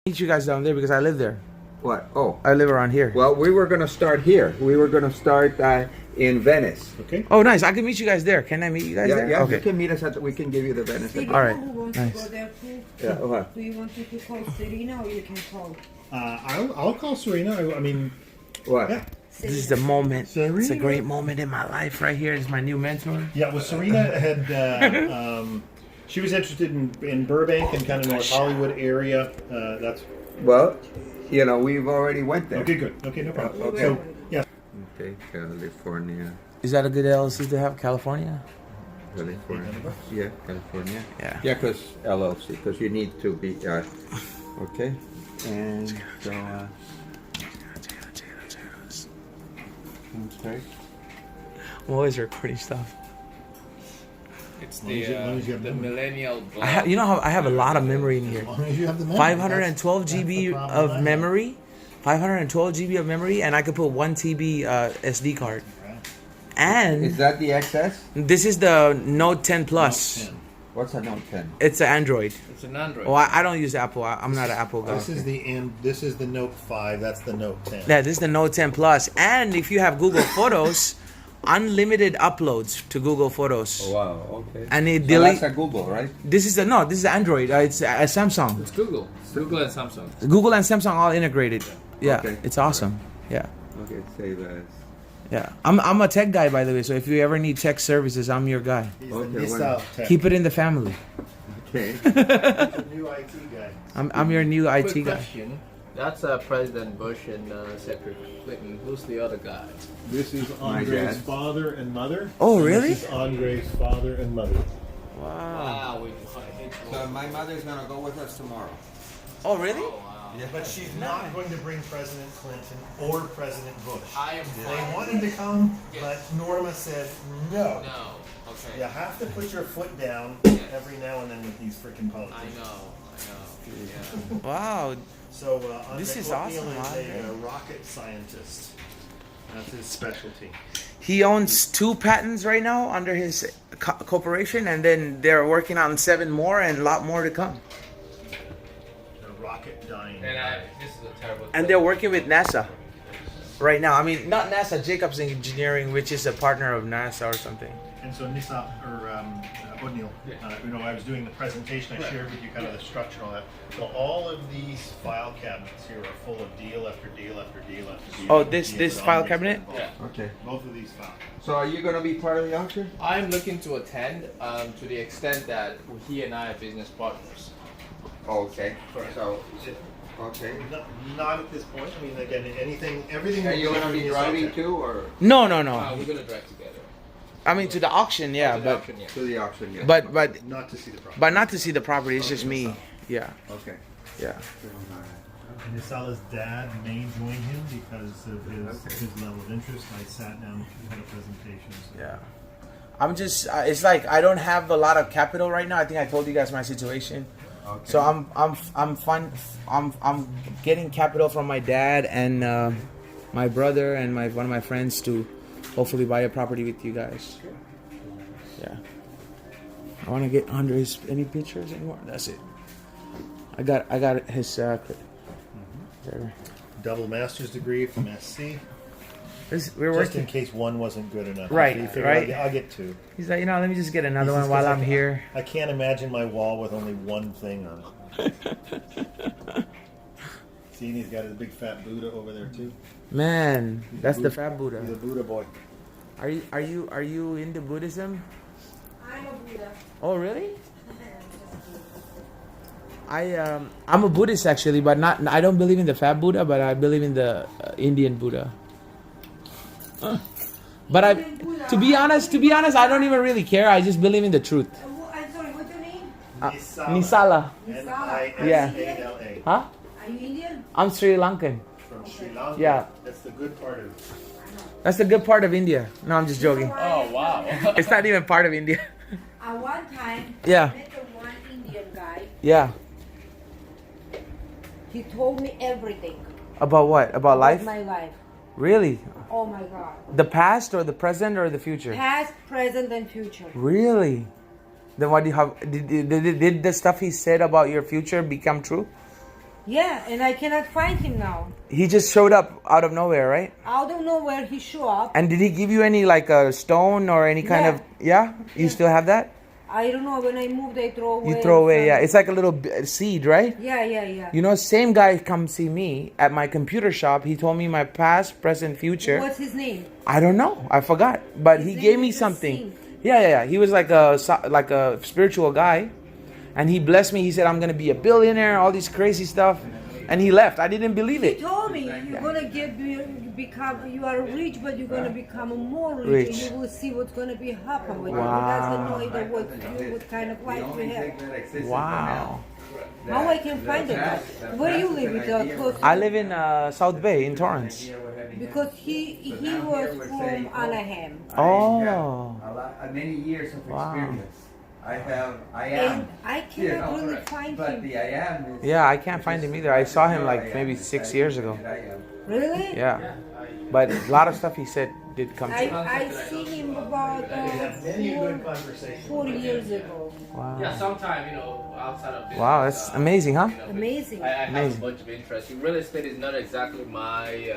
Meet you guys down there because I live there. What? Oh. I live around here. Well, we were going to start here. We were going to start in Venice. Okay. Oh, nice. I can meet you guys there. Can I meet you guys Yeah, there? yeah. Okay. You can meet us at. We can give you the Venice. Serena, All right. who wants Nice. to go there too? Yeah. What? Do you want me to call Serena or you can call? I'll call Serena. I mean, What? yeah. This is the moment. Serena. It's a great moment in my life right here. It's my new mentor. Yeah, well, Serena had, she was interested in Burbank and kind of North Hollywood area. That's Well, you know, we've already went there. okay. Good. Okay, no problem. Okay. So, yeah. Okay, California. Is that a good LLC to have? California? California. Yeah, California. Yeah. Yeah, because LLC, because you need to be, okay. And so, okay. I'm always recording stuff. It's long as you have the memory. millennial blog. You know how I have a lot of memory in here. As long as you have the memory. 512 That's the GB problem of I have. memory. 512 GB of memory, and I could put 1 TB SD card. And Is that the XS? this is the Note 10 Plus. Note 10. What's a Note 10? It's an Android. It's an Android. Oh, I don't use Apple. I'm not an Apple guy. This is the Note 5. That's the Note 10. Yeah, this is the Note 10 Plus. And if you have Google Photos, unlimited uploads to Google Photos. Oh, wow, okay. And it So delete. that's a Google, right? This is Android. It's a Samsung. It's Google. Google and Samsung. Google and Samsung all integrated. Yeah, Okay. it's awesome. Yeah, Okay, save as. yeah. I'm a tech guy, by the way. So if you ever need tech services, I'm your guy. He's Okay, the when- Nissan tech. Keep it in the family. Okay. He's the new IT guy. I'm your new IT Quick guy. question. That's President Bush and Secretary Clinton. Who's the other guy? This is My Andre's dad. father and mother. Oh, And really? This is Andre's father and mother. Wow. Wow, we So my mother's gonna go with us tomorrow. Oh, really? wow. But she's not going to bring President Clinton or President Bush. I am They fine. wanted to come, but Norma said no. No. Okay. You have to put your foot down Yes. every now and then with these freaking I politics. know. Yeah. Wow. So This Andre is O'Neill awesome, is Andre. a rocket scientist. That's his specialty. He owns 2 patents right now under his corporation, and then they're working on 7 more and a lot more to come. The rocket dying. And this is a terrible. And they're working with NASA right now. I mean, not NASA, Jacobs Engineering, which is a partner of NASA or something. And so Nissa or O'Neill, I was doing the presentation. I shared with you kind of the structure and all that. So all of these file cabinets here are full of deal after deal after deal after deal. Oh, after this- deal this that file Andre's cabinet? involved. Yeah. Okay. Both of these files. So are you gonna be part of the auction? I'm looking to attend to the extent that he and I are business partners. Okay. Correct. So, okay. Not at this point. I mean, again, everything. Are will you go gonna through be this driving auction. too, or No. We're gonna drive together. I mean, to the auction, yeah, To the but auction, yeah. to the auction? Yes. but Not to see the property. but not to see the property. It's just me. Yeah, Okay. yeah. Nisala's dad may join him because of his level of interest. I sat down and had a presentation. So. Yeah. I'm just. It's like I don't have a lot of capital right now. I think I told you guys my situation. Okay. So I'm fun. I'm getting capital from my dad and my brother and one of my friends to hopefully buy a property with you guys. Yeah. I want to get Andre's any pictures anymore. That's it. I got his. There. Double master's degree from SC. We're Just in working. case one wasn't good enough. Right, So you figure right. I'll get 2. He's like, let me just get another This one is while 'cause I'm here. I can't imagine my wall with only one thing on it. See, and he's got his big fat Buddha over there too. Man, that's the Buddha. fat Buddha. He's a Buddha boy. Are you into Buddhism? I'm a Buddha. Oh, really? I'm a Buddhist actually, but not. I don't believe in the fat Buddha, but I believe in the Indian Buddha. But to be honest, I don't even really care. I just believe in the truth. I'm sorry, what's your name? Nisala. Nisala. Huh? Are you Indian? I'm Sri Lankan. From Sri Lanka. Yeah. That's the good part of. That's the good part of India. No, I'm just joking. Oh wow. It's not even part of India. At one time, Yeah. I met the one Indian guy. Yeah. He told me everything. About what? About life? My life. Really? Oh my God. The past or the present or the future? Past, present, and future. Really? Then what do you have? Did the stuff he said about your future become true? Yeah, and I cannot find him now. He just showed up out of nowhere, right? I don't know where he show up. And did he give you any like a stone or any kind Yeah. of? Yeah. You still have that? I don't know. When I moved, I throw away. You throw away. some- Yeah. It's like a little seed, right? Yeah. You know, same guy come see me at my computer shop. He told me my past, present, future. What's his name? I don't know. I forgot. But he His gave name me is something. Sin. Yeah. He was like a spiritual guy, and he blessed me. He said I'm gonna be a billionaire, all these crazy stuff, and he left. I didn't believe He it. told me you're gonna become. You are rich, but you're gonna become more rich. Rich. And you will see what's gonna be happen with you. Wow. You guys don't know either what kind of life you have. Wow. How I can find it? Where you live? Close to I live in South Bay in Torrance. because he was from Anaheim. Oh. Many years of Wow. experience. I am. And I cannot really find But him. the I am is. Yeah, I can't find him either. I saw him like maybe 6 years ago. Really? Yeah. But a lot of stuff he said did come true. I see him about Many a good conversation. 4 years ago. Wow. Yeah, sometime, outside of business. Wow, that's amazing, huh? Amazing. I have Amazing. a bunch of interest. Real estate is not exactly my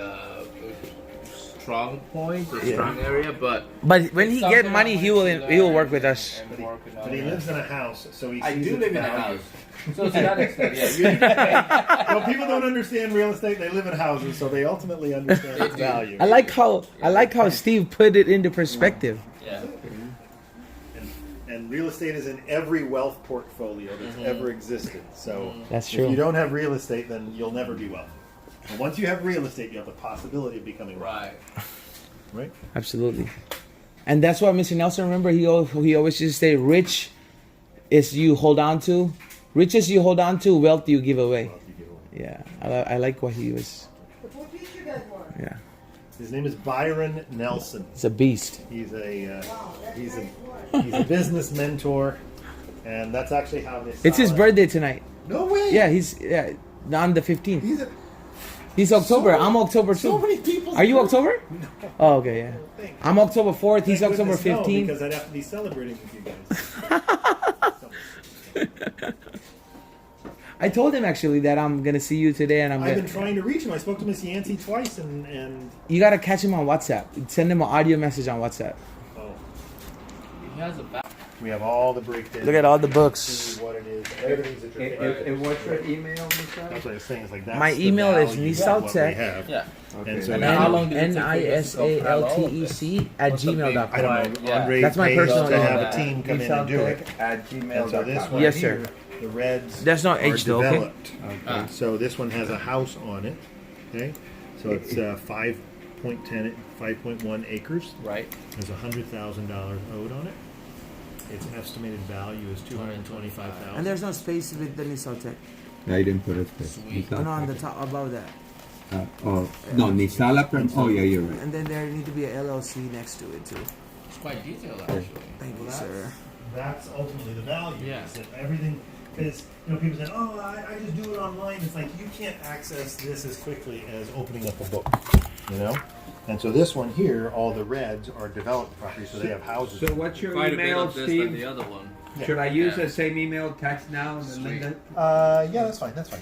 strong point, or strong area, but But when he it's get something money, I he want will to he will learn work with us. and working on But he it. lives in a house, so he I sees do its live in a value. house. So to that extent, yeah, you need to pay. Well, people don't understand real estate. They live in houses, so they ultimately understand its value. I like how Steve put it into perspective. Yeah. And real estate is in every wealth portfolio that's ever existed. So That's if you true. don't have real estate, then you'll never be wealthy. And once you have real estate, you have the possibility of becoming wealthy. Right. Right? Absolutely. And that's why Mr. Nelson, remember, he always used to say, rich is you hold on to, riches you hold on to, wealth you give away. Wealth you give away. Yeah, I like what he was. Yeah, His name is Byron Nelson. it's a beast. He's a business mentor, and that's actually how this. It's his birthday tonight. No way. Yeah, he's on the 15th. He's a, He's October. I'm October too. so many people. Are you October? Oh, okay, yeah. I'm October 4th. He's Thank October goodness no, 15th. because I'd have to be celebrating with you guys. I told him actually that I'm gonna see you today, and I've been trying to reach him. I spoke to Miss Yancey twice, and you gotta catch him on WhatsApp. Send him an audio message on WhatsApp. oh, He has a back. we have all the breakdowns. Look at all the See books. what it is. Everything's a trick. And what's your email, Michelle? That's what I was saying. It's like that's My the email is value of Nisal what Tech. we have. Yeah. And so And you how have- long did it take for you to go through all of this? NISALTEC What's the big- I @gmail.com. don't know. Yeah. Andre That's my pays personal to have email. a team come in and do it. At And so gmail.com. this one Yes, here, sir. the reds There's no are H though, okay? developed. Ah. So this one has a house on it. Okay, so it's 5.1 acres. Right. There's $100,000 owed on it. Its estimated value is $225,000. And there's no space with the NISALTEC. I didn't put it there. Sweet. No, on the top above that. No, Nisala. Oh, yeah, you're right. And then there need to be a LLC next to it too. It's quite detailed, actually. Thank you, Well, sir. That's ultimately the value. Yeah. Is that everything is, people say, oh, I just do it online. It's like you can't access this as quickly as opening up a book, And so this one here, all the reds are developed properties, so they have houses. So what's your Quite a bit email, of this than the Steve? other one. Should I use Yeah. the same email, text now, and Sweet. Linda? Yeah, that's fine. Yeah. That's fine.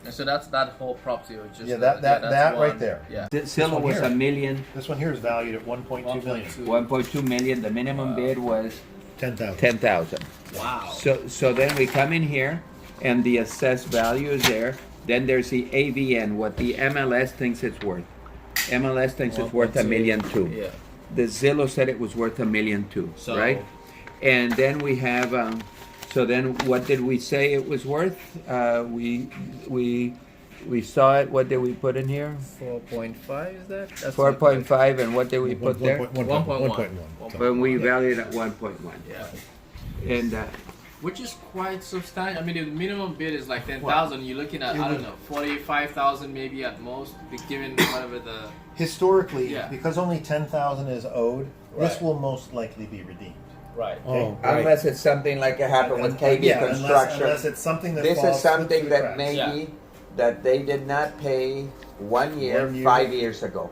And so that's that whole property, or just Yeah, that that's right one. there. Yeah. Zillow one was here. $1 million, This one here is valued at 1.2 million. 1.2 million. The minimum bid was 10,000. 10,000. Wow. So then we come in here, and the assessed value is there. Then there's the AVN, what the MLS thinks it's worth. MLS thinks it's worth $1.2 million. Yeah. The Zillow said it was worth $1.2 million, So- right? And then we have. So then, what did we say it was worth? We saw it. What did we put in here? 4.5 is that? That's 4.5, and what did we put there? 1.1. When we valued at 1.1. Yeah. And Which is quite substantial. I mean, the minimum bid is like 10,000. You're looking at, I don't know, 45,000 maybe at most, given whatever the. Historically, Yeah. because only 10,000 is owed, this Right. will most likely be redeemed. Right. Oh, unless it's something like it happened with KB Yeah, Construction. unless it's something that This falls is something through the that cracks. maybe that they did not pay 1 year, 1 year. 5 years ago,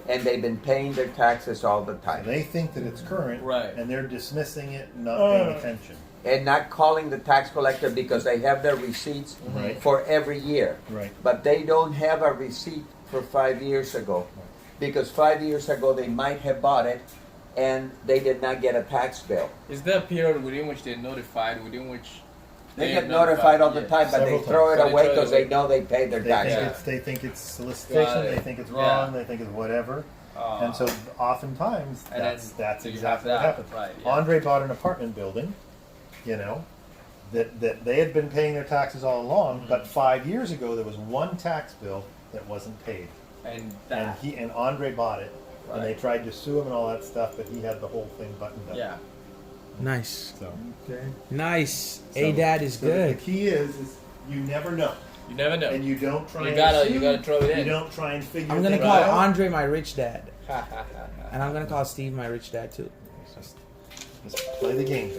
and they've been paying their taxes all the time. They think that it's current, Right. and they're dismissing it, not paying attention. and not calling the tax collector because they have their receipts Right. for every year. Right. But they don't have a receipt for 5 years ago. Because 5 years ago they might have bought it and they did not get a tax bill. Is there a period within which they're notified, within which They are get notified all the yes. time, but they Several throw it times. away They throw it because they away. know they paid their They taxes. think it's solicitation. Got it. They think it's Yeah. wrong. They think it's whatever. And so oftentimes And that's then that's so you exactly have what that, happened. right, yeah. Andre bought an apartment building, that they had been paying their taxes all along, Mm-hmm. but 5 years ago there was one tax bill that wasn't paid, and and that, Andre bought it, and they Right. tried to sue him and all that stuff, but he had the whole thing buttoned up. yeah. Nice. So, Nice. so- ADAD is so good. The key is you never know, You never know. and you don't try. You and gotta assume, throw it You in. don't try and figure. I'm gonna things call out. Andre my rich dad, and I'm gonna call Steve my rich dad too. Just play the game.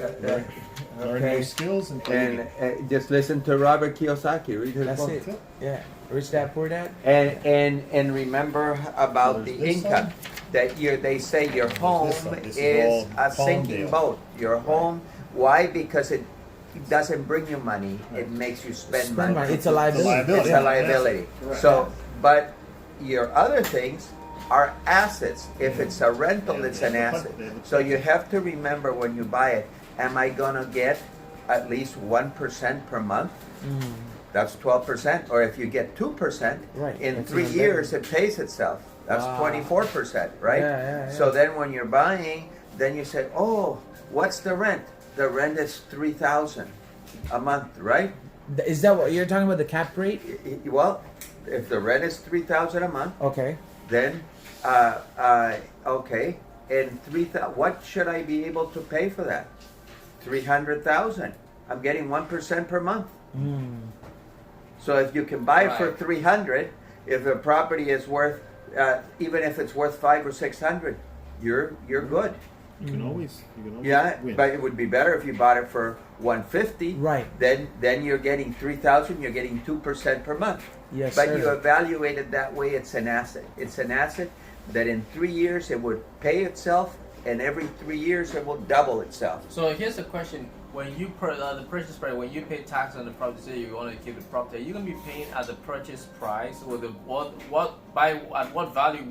Learn Okay. new skills and play the And game. just listen to Robert Kiyosaki. Read his That's book. it. Yeah. Rich dad, poor dad. And remember about the There's this income side. that they say your home side. This is is all a sinking Palmdale. boat. Your home, why? Because it doesn't bring you money. It makes you spend Spend money. It's a It's a liability. liability. It's Yeah. a liability. Correct. So, but your other things are assets. If it's a rental, Yeah, it's they an have to asset. put- they have to So put- you have to remember when you buy it, am I gonna get at least 1% per month? That's 12%. Or if you get 2%, Right, in that's 3 even years it pays itself. That's Wow. 24%, right? Yeah. So then when you're buying, then you say, oh, what's the rent? The rent is $3,000 a month, right? Is that what you're talking about? The cap rate? Well, if the rent is $3,000 a month, Okay. then okay, and what should I be able to pay for that? 300,000. I'm getting 1% per month. So if you can buy it for Right. 300, if a property is worth, even if it's worth 500 or 600, you're good. You can always Yeah, win. but it would be better if you bought it for 150. Right. Then you're getting 3,000. You're getting 2% per month. Yes, But sir. you evaluate it that way. It's an asset. It's an asset that in 3 years it would pay itself, and every 3 years it will double itself. So here's a question: when you the purchase price, when you pay tax on the property, say you want to keep the property, you're gonna be paying at the purchase price, or the at what value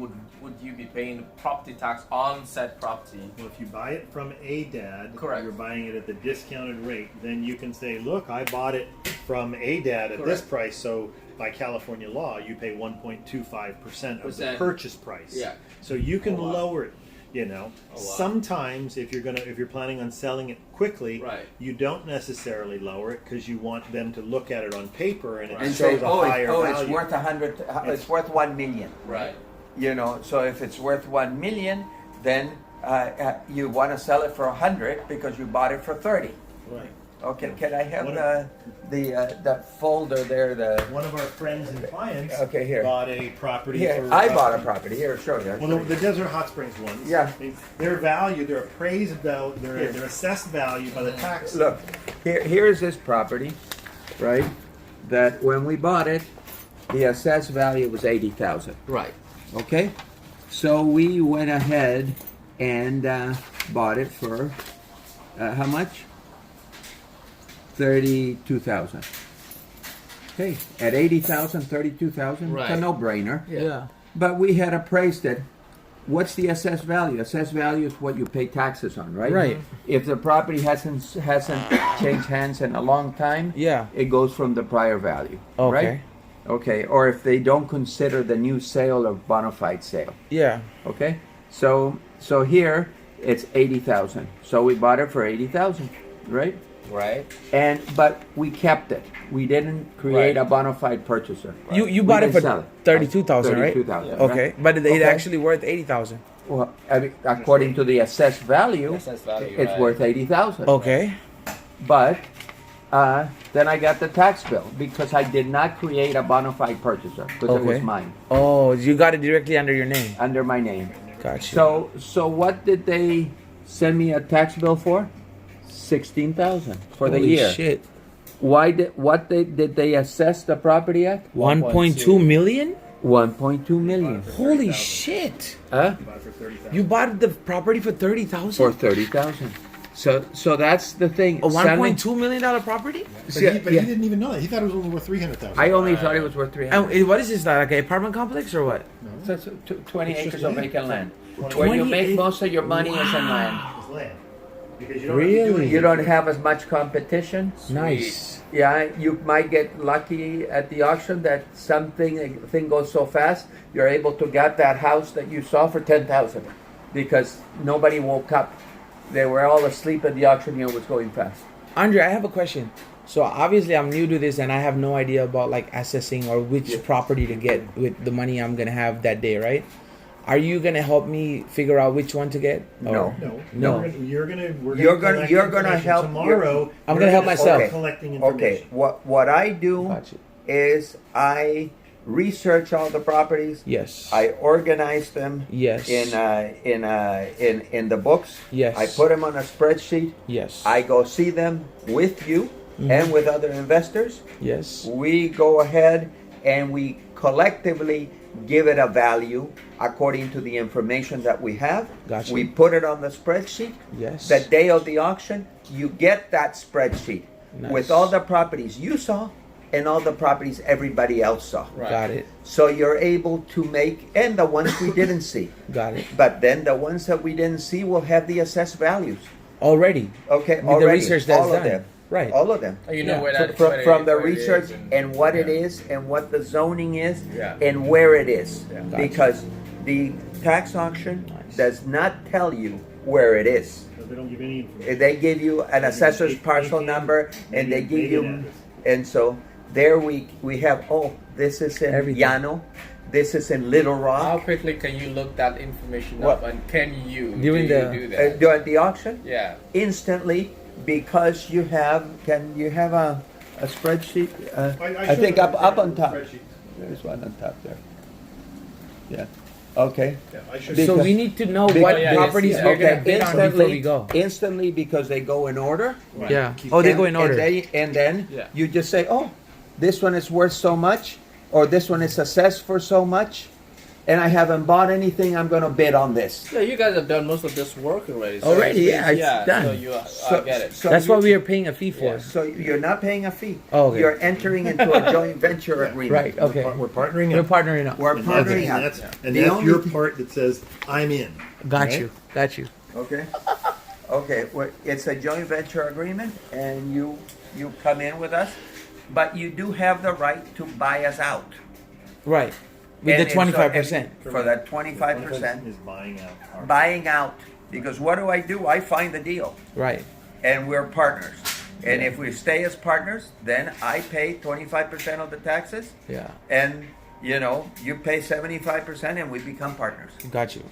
would you be paying property tax on said property? Well, if you buy it from ADAD, Correct. you're buying it at the discounted rate, then you can say, look, I bought it from ADAD at this Correct. price, so by California law, you pay 1.25% of the Percent. purchase price. Yeah. So you can Oh, wow. lower it. Sometimes if you're planning on selling it quickly, Right. you don't necessarily lower it because you want them to look at it on paper and it And shows say, a higher value. it's worth 100. It's worth 1 million. Right. You know, so if it's worth 1 million, then you want to sell it for 100 because you bought it for 30. Right. Okay, can I have What the folder there? One of our friends and clients Okay, here. bought a property. Here, for, I bought a property. Here, show you. Well, the Desert Hot Springs ones. Yeah. They're valued. They're appraised about. They're assessed value by the tax. Look, here's this property, right? That when we bought it, the assessed value was 80,000. Right. Okay, so we went ahead and bought it for how much? 32,000. Okay, at 80,000, 32,000. It's a Right. no-brainer. Yeah. But we had appraised it. What's the assessed value? Assessed value is what you pay taxes on, right? Right. If the property hasn't changed hands in a long time, Yeah. it goes from the prior value. Okay. Right? Okay. Or if they don't consider the new sale or bona fide sale. Yeah. Okay. So here it's 80,000. So we bought it for 80,000, right? Right. But we kept it. We didn't create Right. a bona fide purchaser. You We bought it didn't for sell it. 32,000, right? 32,000. Okay, right? but it Okay. actually worth 80,000. Well, I mean, according to the assessed value, Assessed value, it's right. worth 80,000. Okay. But then I got the tax bill because I did not create a bona fide purchaser because it was Okay. mine Oh, you got it directly under your name. under my name. Gotcha. So what did they send me a tax bill for? 16,000 for the Holy year. shit. Did they assess the property at? 1.2 million? 1.2 million. Holy shit. Huh? You bought it for 30,000. You bought the property for 30,000? For 30,000. So that's the thing. A Suddenly- $1.2 million property? But he didn't even know that. He thought it was only worth 300,000. I only thought it was worth 300. And what is this, like an apartment complex or what? So it's 20 It's just acres of land. vacant land. 20 Where you make acres. most of your money is in land. It's land. Because you don't have to do Really? anything. You don't have as much competition. Nice. Yeah, you might get lucky at the auction that a thing goes so fast, you're able to get that house that you saw for 10,000 because nobody woke up. They were all asleep at the auction. It was going fast. Andre, I have a question. So obviously I'm new to this and I have no idea about like assessing or which property to get with the money I'm gonna have that day, right? Are you gonna help me figure out which one to get? No. No. No. You're gonna You're gonna help- tomorrow. I'm you're gonna help start myself. Okay. collecting information. Okay, what I do Got you. is I research all the properties. Yes. I organize them Yes. in the books. Yes. I put them on a spreadsheet. Yes. I go see them with you and with other investors. Yes. We go ahead and we collectively give it a value according to the information that we have. Gotcha. We put it on the spreadsheet. Yes. The day of the auction, you get that spreadsheet Nice. with all the properties you saw and all the properties everybody else saw. Right. Got it. So you're able to make, and the ones we didn't see. Got it. But then the ones that we didn't see will have the assessed values. Already. Okay, With the already. research that's all of done. them. Right. All of them. Oh, you know Yeah. where that From the where it is research and what it yeah. is and what the zoning is Yeah. and where it is. Yeah. Gotcha. Because the tax auction Nice. does not tell you where it is. So they don't give any information. They give you an assessor's parcel number and they give you, and so there we have, oh, this is in Everything. Llano, this is in Little How Rock. quickly can you look that information What? up, and can you During do you the- do that? During the auction, Yeah. instantly, because you have, can you have a spreadsheet? I showed think it up on the top. spreadsheet. There's one on top there. Yeah, okay. Yeah, I showed So Because- we need to know Because- what yeah, properties yes, we're yeah. gonna bid on before we go. Instantly because they go in order. Right. Yeah. Keep- Oh, they And- go in order. And then Yeah. you just say, oh, this one is worth so much, or this one is assessed for so much, and I haven't bought anything, I'm gonna bid on this. Yeah, you guys have done most of this work already. So Already, yeah, it's done. So you, So- I get it. so That's you- what we are paying a fee for. Yeah, so you're not paying a fee. Oh, okay. You're entering into a joint venture agreement. Right. Okay. We're partnering We're up. partnering up. We're And that's- partnering and up. that's, and The that's only your thing- part that says, I'm in. Got right? you. Got you. Okay. Okay. Well, it's a joint venture agreement, and you come in with us, but you do have the right to buy us out. Right. With And the it's- 25%. For that 25%. Is buying out. our- Buying out, because what do? I find the deal, Right. and we're partners. And if we stay as partners, then I pay 25% of the taxes, Yeah. and you pay 75%, and we become partners. Got you.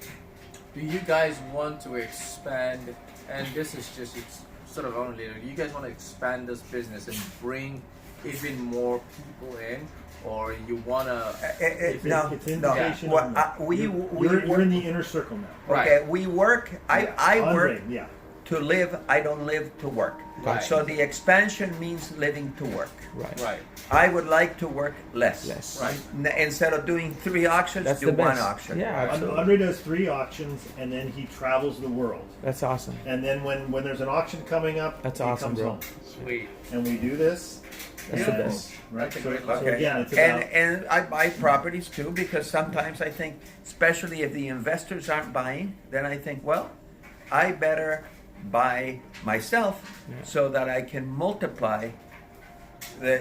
Do you guys want to expand? And this is just it's sort of only. Do you guys want to expand this business and bring even more people in, or you wanna? No, It's no. invitation What, only. we You're in the inner circle now. okay. Right. We work. I work Andre, yeah. to live. I don't live to work. Right. So the expansion means living to work. Right. Right. I would like to work less. Less. Right. Instead of doing 3 auctions, That's do the 1 best. auction. Yeah, absolutely. Andre does 3 auctions and then he travels the world. That's awesome. And then when there's an auction coming up, That's he awesome, comes bro. home. Sweet. And we do this. That's the and- best. Right. That's a So, great so look. again, it's about And I buy properties too, because sometimes I think, especially if the investors aren't buying, then I think, well, I better buy myself so that I can multiply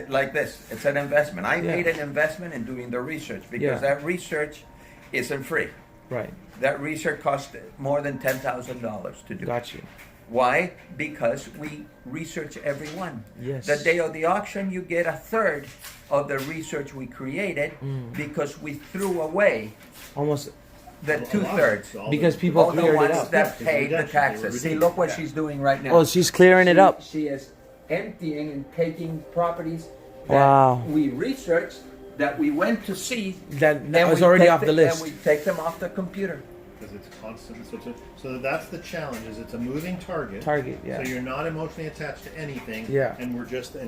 like this. It's an investment. I Yeah. made an investment in doing the research because Yeah. that research isn't free. Right. That research cost more than $10,000 to do. Got you. Why? Because we research every one. Yes. The day of the auction, you get a third of the research we created because we threw away Almost the a lot. 2/3. So all because the- people All the cleared it ones up. that Yeah, paid the redemption, they were taxes. See, redeemed. look what Yeah. she's doing right now. Oh, she's clearing it up. She is emptying and taking properties that Wow. we researched, that we went to see. That and was we already take off the them- list. And we take them off the computer. Because it's constant. So that's the challenge. Is it's a moving target. Target, yeah. So you're not emotionally attached to anything. Yeah. And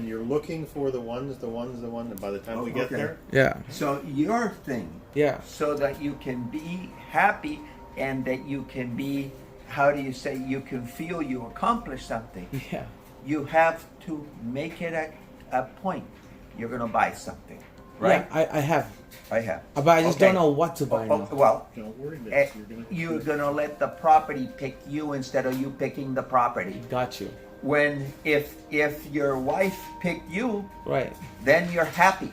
you're looking for the ones. And by the time we get Okay. there, Yeah. So your thing, Yeah. so that you can be happy and that you can be how do you say, you can feel you accomplished something. Yeah. You have to make it a point. You're going to buy something, right? Yeah, I have. I have. But I just Okay. don't know what to buy now. Well, Don't worry, eh, Vince. you're going to let the property pick you instead of you picking the property. Got you. When if your wife picked you, Right. then you're happy.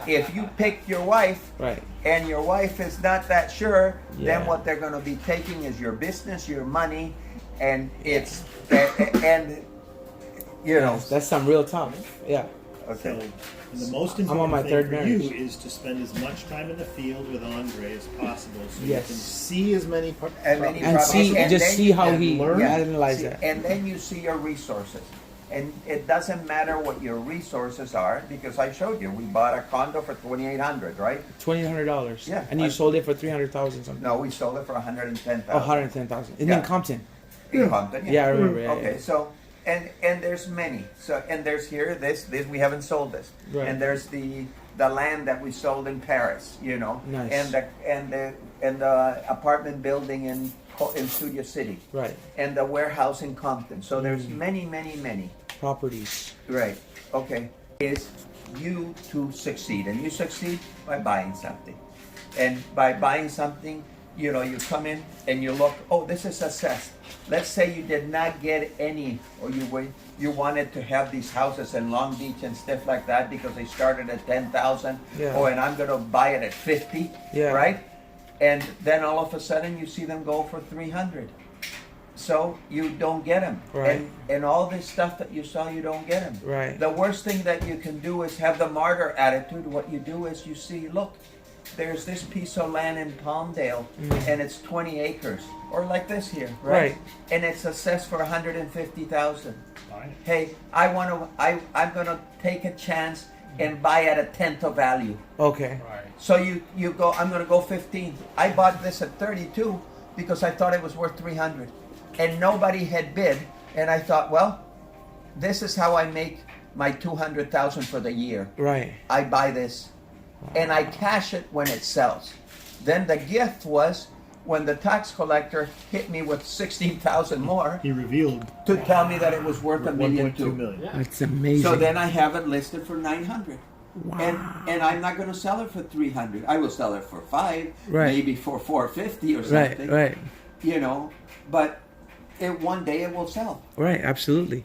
If you pick your wife Right. and your wife is not that sure, Yeah. then what they're going to be taking is your business, your money, and it's and you know. That's some real talk. Yeah. So, Okay. and the most I'm on important my thing third for marriage. you is to spend as much time in the field with Andre as possible, so Yes. you can see as many And many And properties. see, And just then see you how can he learn. analyze See, that. and then you see your resources. And it doesn't matter what your resources are, because I showed you, we bought a condo for $2,800, right? $2,800. Yeah. And you sold it for 300,000 something. No, we sold it for $110,000. Oh, 110,000. And Yeah. then Compton. In Compton, Yeah, I remember. Yeah, Okay, yeah. so and there's many. So and there's here this we haven't sold this. Right. And there's the land that we sold in Paris, you know. Nice. And the apartment building in Studio City. Right. And the warehouse in Compton. So there's Mm. many. Properties. Right. Okay. Is you to succeed, and you succeed by buying something, and by buying something, you know, you come in and you look. Oh, this is assessed. Let's say you did not get any, or you wanted to have these houses in Long Beach and stuff like that because they started at 10,000. Yeah. Oh, and I'm gonna buy it at 50. Yeah. Right. And then all of a sudden you see them go for 300. So you don't get them. Right. And all this stuff that you saw, you don't get them. Right. The worst thing that you can do is have the martyr attitude. What you do is you see, look, there's this piece of land in Palmdale, and it's 20 acres, or like this here, right? Right. And it's assessed for 150,000. Buy it. Hey, I'm gonna take a chance and buy at a tenth of value. Okay. Right. So you go. I'm gonna go 15. I bought this at 32 because I thought it was worth 300, and nobody had bid. And I thought, well, this is how I make my 200,000 for the year. Right. I buy this, and I cash it when it sells. Then the gift was when the tax collector hit me with 16,000 more He revealed to tell me that it was worth $1.2 million. 1.2 million. That's amazing. So then I have it listed for 900. Wow. And I'm not going to sell it for 300. I will sell it for 5, Right. maybe for 450 or Right. something. Right. You know, but one day it will sell. Right. Absolutely.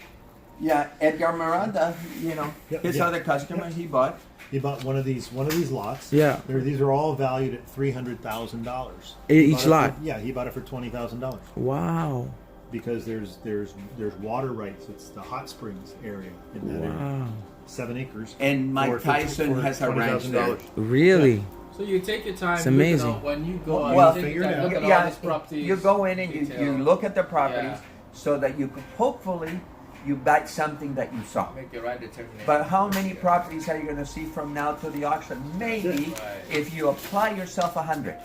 Yeah, Edgar Miranda, you know, Yep, his yeah. other customer, he bought. He bought one of these lots. Yeah. These are all valued at $300,000. Each lot? Yeah, he bought it for $20,000 Wow. because there's water rights. It's the hot springs area in that area. Wow. 7 acres. And Mike for Tyson has a ranch there. $20,000. Really? So you take your time. It's looking amazing. at- when you go out, Well, you take figure your it time, out. look at Yeah, all these properties. you go in and you detail, look at the properties Yeah. so that you could hopefully you buy something that you saw. make the right determination. But how many properties are you going to see from now to the auction? Maybe Right. if you apply yourself 100.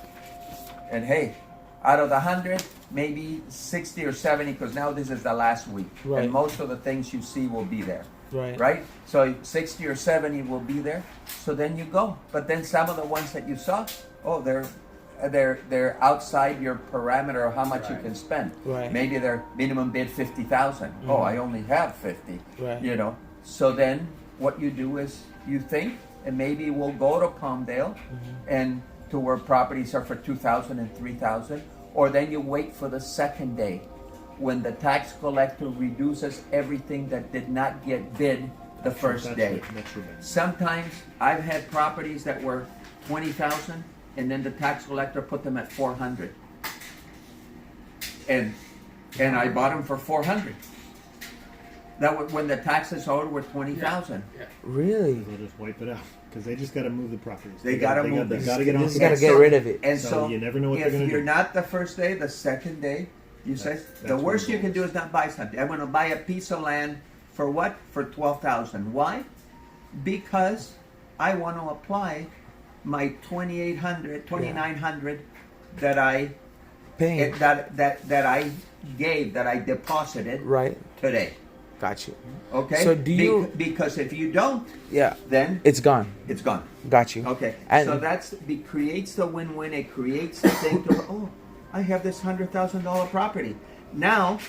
And hey, out of the 100, maybe 60 or 70, because now this is the last week. Right. And most of the things you see will be there. Right. Right? So 60 or 70 will be there. So then you go. But then some of the ones that you saw, oh, they're outside your parameter of how much you Right. can spend. Right. Maybe their minimum bid 50,000. Oh, I only have 50. Right. You know. So then what you do is you think, and maybe we'll go to Palmdale and to where properties are for 2,000 and 3,000, or then you wait for the second day when the tax collector reduces everything that did not get bid the first day. That's your best. Sometimes I've had properties that were 20,000 and then the tax collector put them at 400. And I bought them for 400. That was when the taxes owed were 20,000. Really? They'll just wipe it out because they just got to move the properties. They gotta move They this. got to get They on. just gotta And get rid of it. And So so, you never know what they're if gonna you're do. not the first day, the second day, you say the that's worst what you it can do is. is not buy something. I'm going to buy a piece of land for what? For 12,000. Why? Because I want to apply my 2,900 that I Paying. that I gave, that I deposited Right. today. Got you. Okay. So do you- Because if you don't, Yeah. then It's gone. it's gone. Got you. Okay, And so creates the win-win. It creates the thing to, oh, I have this $100,000 property. now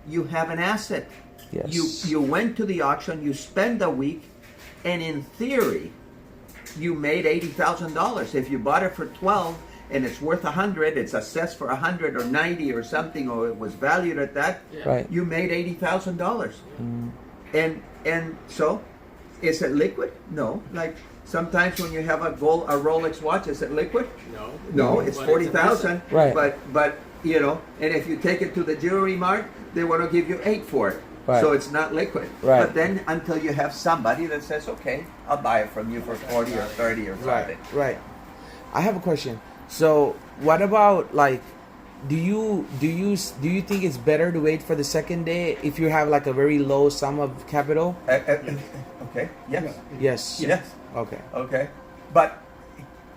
you have an asset. Yes. You went to the auction, you spend a week, and in theory, you made $80,000. If you bought it for 12 and it's worth 100, it's assessed for 100 or 90 or something, or it was valued at that, Right. you made $80,000. And so, is it liquid? No. Like sometimes when you have a Rolex watch, is it liquid? No. No, it's But 40,000. Right. But you know, and if you take it to the jewelry mart, they want to give you 8 for it. Right. So it's not liquid. Right. But then until you have somebody that says, okay, I'll buy it from you for 40 or 30 or something. Right. I have a question. So, what about like, do you think it's better to wait for the second day if you have like a very low sum of capital? Okay. Yes. Yes. Yes. Okay. Okay. But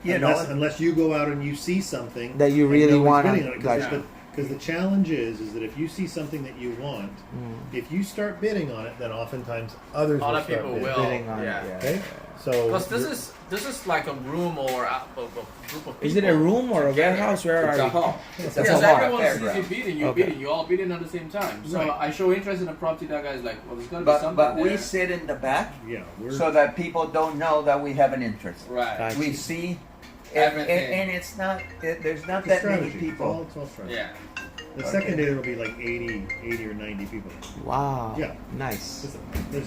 you unless you go out and you see something That you really want to, gotcha. because the challenge is that if you see something that you want, if you start bidding on it, then oftentimes others Other will start people bidding. will. Bidding on it, Yeah. yeah. Okay, so Because this is like a room or a group of people. Is it a room or a together. warehouse? Where it's are a you? hall. It's a Yes, hall. everyone sees you Fairground. bidding, you're Okay. bidding, you all bidding at the same time. So Right. I show interest in a property, that guy's like, well, there's gotta be something But we there. sit in the back yeah, we're so that people don't know that we have an interest. Right. Gotcha. We see, Everything. and it's not. There's not it's that strategy. many people. It's all strategy. Yeah. The second day there'll be like 80 or 90 people. Wow. Yeah. Nice.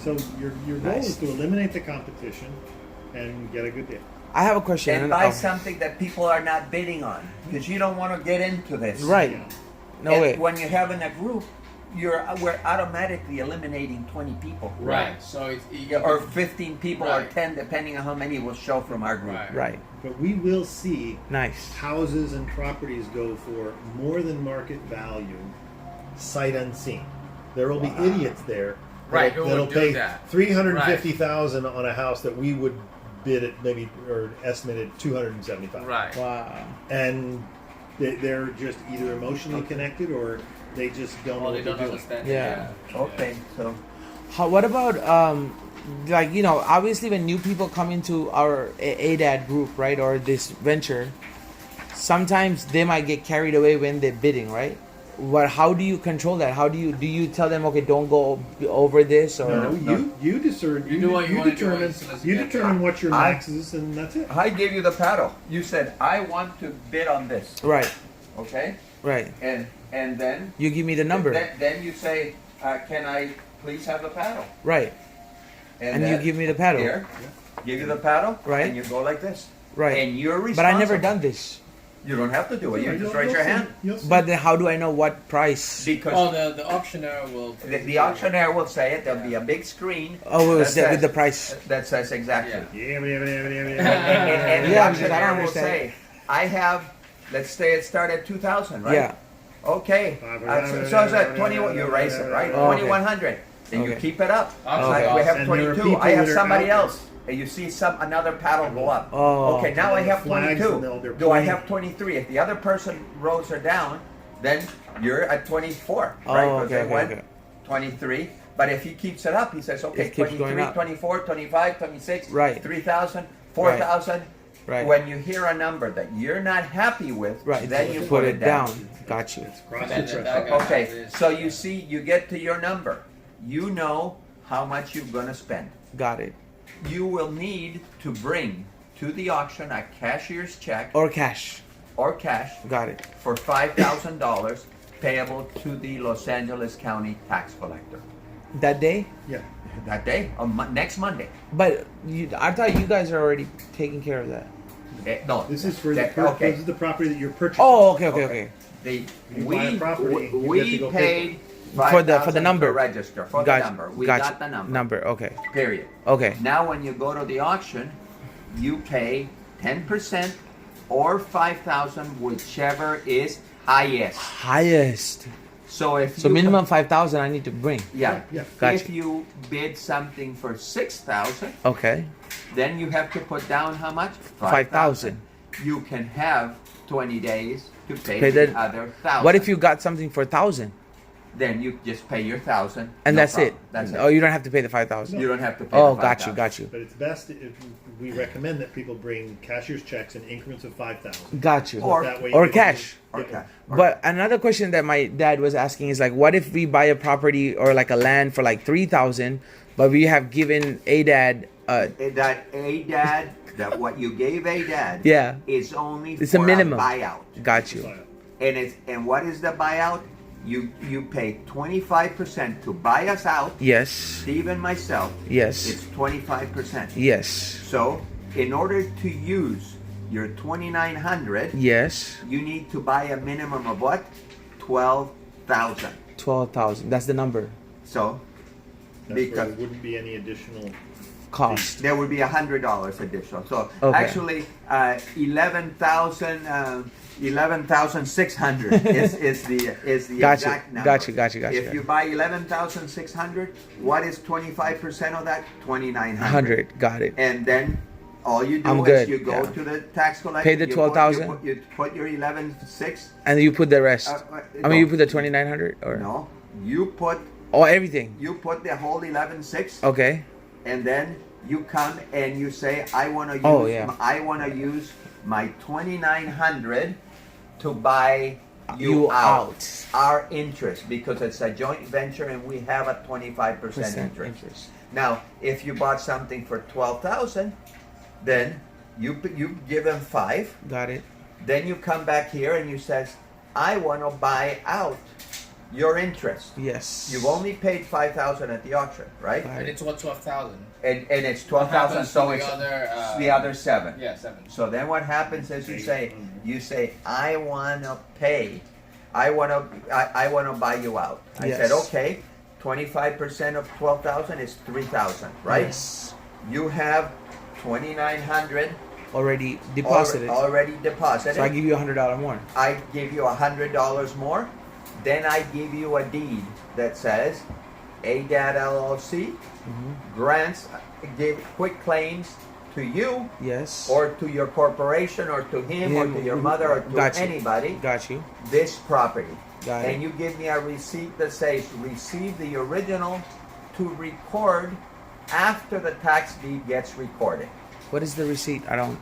So your goal Nice. is to eliminate the competition and get a good deal. I have a question. And buy something that people are not bidding on, because you don't want to get into this. Right. Yeah. No And way. when you have in a group, we're automatically eliminating 20 people. Right. So it's Yeah, or 15 people or Right. 10, depending on how many will show from our group. Right. Right. But we will see Nice. houses and properties go for more than market value, sight unseen. There will be idiots there Right, who that'll would do pay that. $350,000 on a house that we would bid at maybe or estimated $275,000. Right. Wow. And they're just either emotionally connected or they just don't know Well, what they they're don't doing. understand. Yeah. Okay, so What about like obviously when new people come into our ADAD group, right, or this venture, sometimes they might get carried away when they're bidding, right? How do you control that? How do you tell them, okay, don't go over this, or No, you discern. You do what you wanna do, determine. as soon as You you get determine what your I- max is, and that's it. I gave you the paddle. You said, I want to bid on this. right, Okay? right? And then You give me the number, Then you say, can I please have the paddle? right? And you then give me the paddle, Here, give you the paddle, Right. and you go like this. right? And you're responsible. But I never done this. You don't have to do it. You You'll- just raise you'll your see. hand. You'll see. But then how do I know what price? Because Oh, the auctioneer will. the auctioneer will say it. There'll be a big screen. Oh, it was that with the says- price. That says exactly. Yeah. Yeah, yeah, yeah, yeah, yeah, And yeah. the Yeah, because I don't auctioneer will understand. say, I have, let's say it started at 2,000, right? Yeah. Okay. So it's at 21, you raise it, right? Oh, okay. 2,100. Then you Okay. keep it up. Okay. Like we have And there are 22. I people have that are somebody out there. else. And you see another paddle go up. Oh. Okay, now I have Flags 22. and they're Do I pointing. have 23? If the other person rows her down, then you're at 24, Oh, right? 'Cause okay, they okay, went okay. 23. But if he keeps it up, he says, okay, It keeps going 23, up. 24, 25, 26, Right. 3,000, 4,000. Right. When you hear a number that you're not happy with, Right. then you put it down. Got you. It's cross And then your that threshold. guy- Okay, so you see, you get to your number. You know how much you're going to spend. Got it. You will need to bring to the auction a cashier's check Or cash. or cash Got it. for $5,000 payable to the Los Angeles County tax collector That day. Yeah. that day, on next Monday. But I thought you guys are already taking care of that. No, This is for the okay. this is the property that you're purchasing. Oh, okay, okay, okay. You buy a property, you get to we go pay paid For the $5,000 number. to register for Gotcha. the number. We Gotcha. got the number. Number. Okay. Period. Okay. Now, when you go to the auction, you pay 10% or $5,000, whichever is highest. Highest. So if So you minimum 5,000 I need to bring. yeah. Yeah. Gotcha. If you bid something for 6,000, Okay. then you have to put down how much? 5,000. You can have 20 days to pay Okay, the then other 1,000. What if you got something for 1,000? Then you just pay your 1,000. And no that's it. problem. That's it. Oh, you don't have to pay the 5,000. You don't have to pay. Oh, the got you, 5,000. got you, But it's best if we recommend that people bring cashier's checks in increments of 5,000. got you. Or- That way or you- cash. Okay. But another question that my dad was asking is like, what if we buy a property or like a land for like 3,000, but we have given ADAD That ADAD, that what you gave ADAD, Yeah. is only It's for a minimum. buyout. got you. And what is the buyout? You pay 25% to buy us out. Yes. Steve and myself. Yes. It's 25%. Yes. So in order to use your 2,900, Yes. you need to buy a minimum of what? 12,000. 12,000. That's the number. So That's where because there wouldn't be any additional. Cost. there would be $100 additional. So Okay. actually, 11,600 is the Gotcha. exact number. Gotcha. If you buy 11,600, what is 25% of that? 2,900. 100. Got it. And then all you do I'm is good, you go yeah. to the tax collector. Pay the you 12,000? You put your 11,600. And you put the rest. I mean, you no. put the 2,900 or No, you put everything. the whole 11,600. Okay. And then you come and you say, I want to use, Oh, yeah. I want to use my 2,900 to buy you, You out. out. Our interest, because it's a joint venture and we have a 25% interest. Now, if you bought something for 12,000, then you give them 5. Got it. Then you come back here and you says, I want to buy out your interest. Yes. You've only paid 5,000 at the auction, right? Right. And it's what 12,000. And it's What 12,000, happens so to it's the other, the other 7. Yeah, 7. So then what happens is you say, I want to pay, I want to buy you out. I Yes. said, okay, 25% of 12,000 is 3,000, right? Yes. You have 2,900 Already deposited. already deposited. So I give you $100 more. I give you $100 more. Then I give you a deed that says ADAD LLC grants, give quick claims to you Yes. or to your corporation or to him or to your mother or to Got you. anybody Got you. this property. Got And it. you give me a receipt that says receive the original to record after the tax deed gets recorded. What is the receipt? I don't.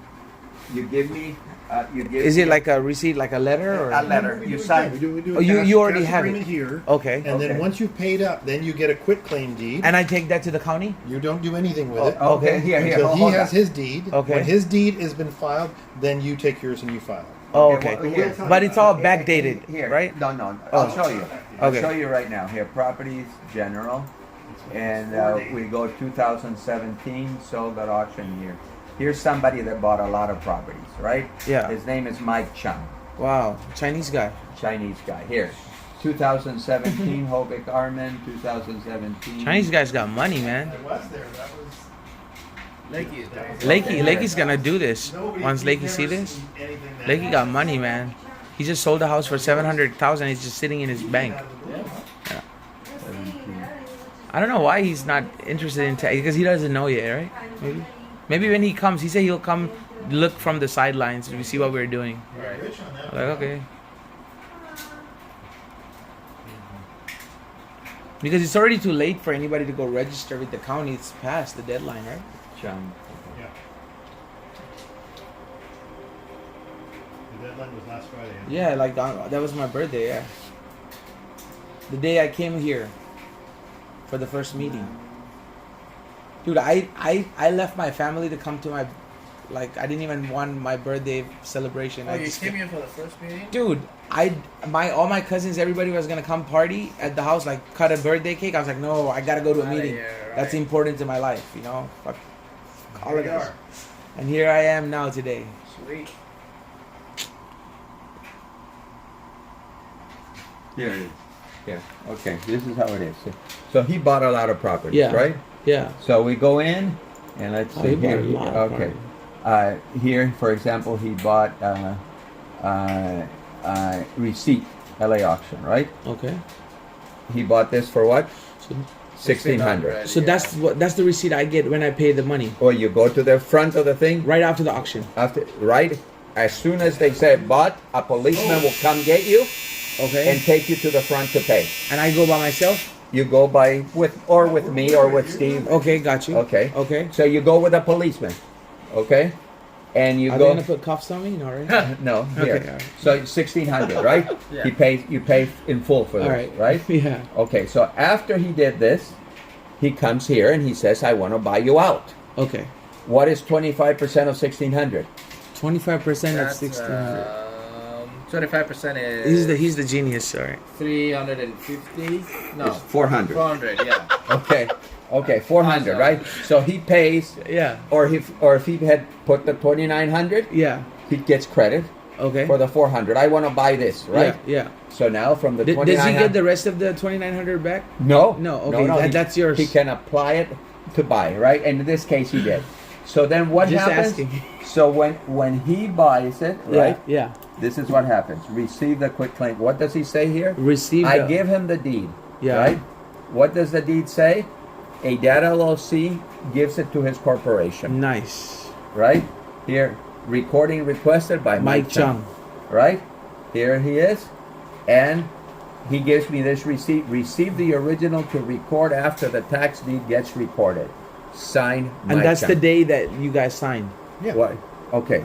You give me, Is it like a receipt, like a letter, or a letter? We You do it sign. again. We do Oh, a you already cash have it. agreement here. Okay. And Okay. then once you've paid up, then you get a quit claim deed. And I take that to the county? You don't do anything with it. Okay, here, Until he hold has on. his deed. Okay. When his deed has been filed, then you take yours and you file it. Oh, Okay, okay. well, here. But it's all backdated, Here, right? No, no. Oh. I'll show you. I'll Okay. show you right now. Here, properties general, and we go 2017 sold at auction year. Here's somebody that bought a lot of properties, right? Yeah. His name is Mike Chung, Wow. Chinese guy. Chinese guy. Here, 2017 Hovick Armin, 2017. Chinese guy's got money, man. was there. That was. Lakey's gonna do this. Once Lakey see this, Lakey got money, man. He just sold the house for 700,000. He's just sitting in his bank. Yeah. I don't know why he's not interested in because he doesn't know yet, right? Maybe when he comes, he said he'll come look from the sidelines to see what we're doing. I'm like, okay. Because it's already too late for anybody to go register with the county. It's past the deadline, right? Chung. Yeah. The deadline was last Friday. Yeah, like that was my birthday. Yeah, the day I came here for the first meeting. Dude, I left my family to come to my, like, I didn't even want my birthday celebration. Oh, I you just came here for the first meeting? Dude, all my cousins, everybody was gonna come party at the house, like cut a birthday cake. I was like, no, I gotta go to a Outta meeting. here, right. That's important to my life, you know. Fuck all of Here we this. are. And here I am now today. Sweet. Here it is. Yeah. Okay. This is how it is. So he bought a lot of properties, Yeah. right? Yeah. So we go in, and let's Oh, see he bought here. a lot of Okay. Here, for example, he bought receipt, LA auction, right? Okay. He bought this for what? So, 1,600. so that's the receipt I get when I pay the money Or you go to the front of the thing, right after the auction. right? As soon as they say bought, a policeman will come get you and Okay. take you to the front to pay. And I go by myself. you go by with me or with Steve. Okay, got you. Okay. Okay. So you go with a policeman. Okay. And you Are go. they gonna put cuffs on me? No, right? No, here. Okay, all right. So 1,600, right? Yeah. You pay in full for this, All right. right? Yeah. Okay, so after he did this, he comes here and he says, "I want to buy you out." Okay. What is 25% of 1,600? 25% of That's, 1,600. 25% is He's the genius. All right. 350. No, It's 400. 400. Yeah. Okay, 400, right? So he pays, Yeah. or if he had put the 2,900, Yeah. he gets credit Okay. for the 400. I want to buy this, right? Yeah. So now from the Does 2,900, he get the rest of the 2,900 back? No. No, okay, that's yours. He can apply it to buy, right? And in this case, he did. So then what Just happens? asking. So when he buys it, right? Yeah. This is what happens. Receive the quick claim. What does he say here? Receive. I give him the deed. Yeah. Right? What does the deed say? ADAD LLC gives it to his corporation. Nice. Right? Here, recording requested by Mike Chung. Right? Here he is. And he gives me this receipt. Receive the original to record after the tax deed gets recorded. Signed, And Mike that's Chung. the day that you guys signed. Yeah. What? Okay.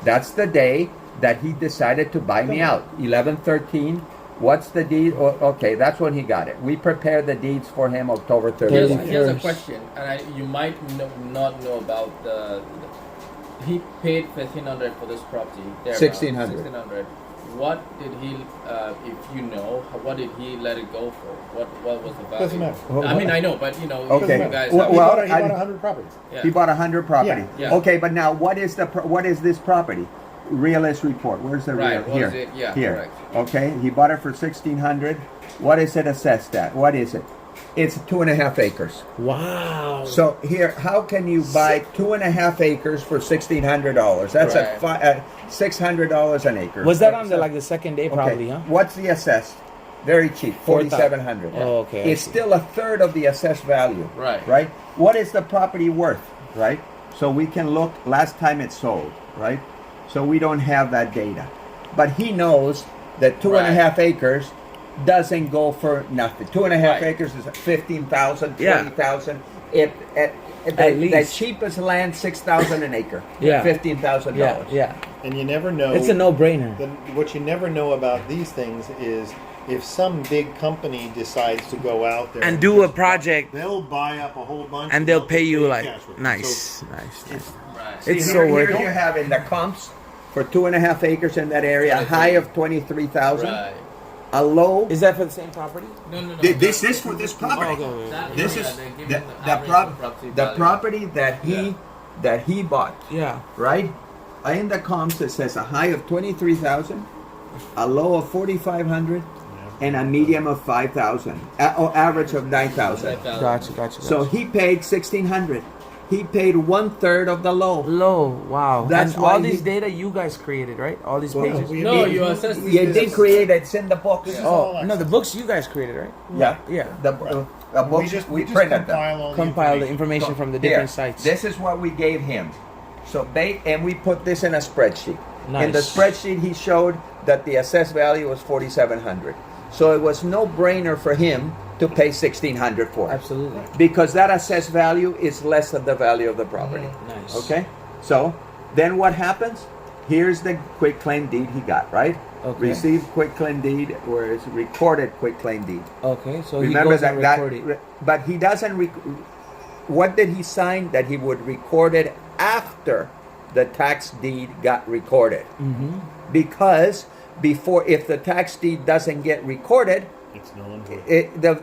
That's the day that he decided to buy me out. 11/13. What's the deed? Okay, that's when he got it. We prepared the deeds for him October 31. Here's a First. question, and you might not know about he paid 1,500 for this property. 1,600. 1,600. What did he, if you know, what did he let it go for? What was the value? Doesn't matter. I mean, I know, but you know, Okay. you guys. Well, He bought I- 100 properties. yeah. He bought 100 property. Yeah. Okay, but now what is this property? Realist report. Where's the Right, real? what Here. is it? Yeah, Here. correct. Okay, he bought it for 1,600. What is it assessed at? What is it? It's 2.5 acres. Wow. So here, how can you buy 2.5 acres for $1,600? That's Right. $600 an acre. Was that on the second day probably, huh? What's the assessed? Very cheap, 4,700. Oh, okay, I It's see. still a third of the assessed value. Right. Right. What is the property worth? Right. So we can look last time it sold. Right. So we don't have that data, but he knows that 2.5 acres doesn't go for nothing. 2.5 Right. acres is 15,000, Yeah. 20,000. At The least. cheapest land, 6,000 an acre. Yeah. $15,000. Yeah. And you never know. It's a no-brainer. What you never know about these things is if some big company decides to go out there And do a just- project, they'll buy up a whole bunch and they'll pay you just like cash with it. nice. So Right. It's See, so here, worth here it. you have in the comps for 2.5 acres in that area, a high of 23,000, Right. a low. Is that for the same property? No. This is for this property. Oh, okay. That This area, is they're giving the, the the, average prop, property the value. property that he bought, Yeah. right? In the comps it says a high of 23,000, a low of 4,500, and a medium of 5,000, or average of 9,000. Gotcha. So he paid 1,600. He paid 1/3 of the low. Low. Wow. That's and why all he- these data you guys created, right? All these Well, pages. we- No, we- you assess this You business. did create it. It's in the books. Oh no, the books you guys created, right? Yeah. Yeah. The books we just printed them. compile all Compile the information. information from the Here, different sites. This is what we gave him. So and we put this in a spreadsheet. In the Nice. spreadsheet, he showed that the assessed value was 4,700. So it was no brainer for him to pay 1,600 for it. Absolutely. Because that assessed value is less than the value of the property. Nice. Okay? So then what happens? Here's the quick claim deed he got, right? Okay. Received quick claim deed, where it's recorded quick claim deed. Okay, so Remember he goes and record it. but he doesn't. What did he sign? That he would record it after the tax deed got recorded. Mm-hmm. Because before, if the tax deed doesn't get recorded, It's no one.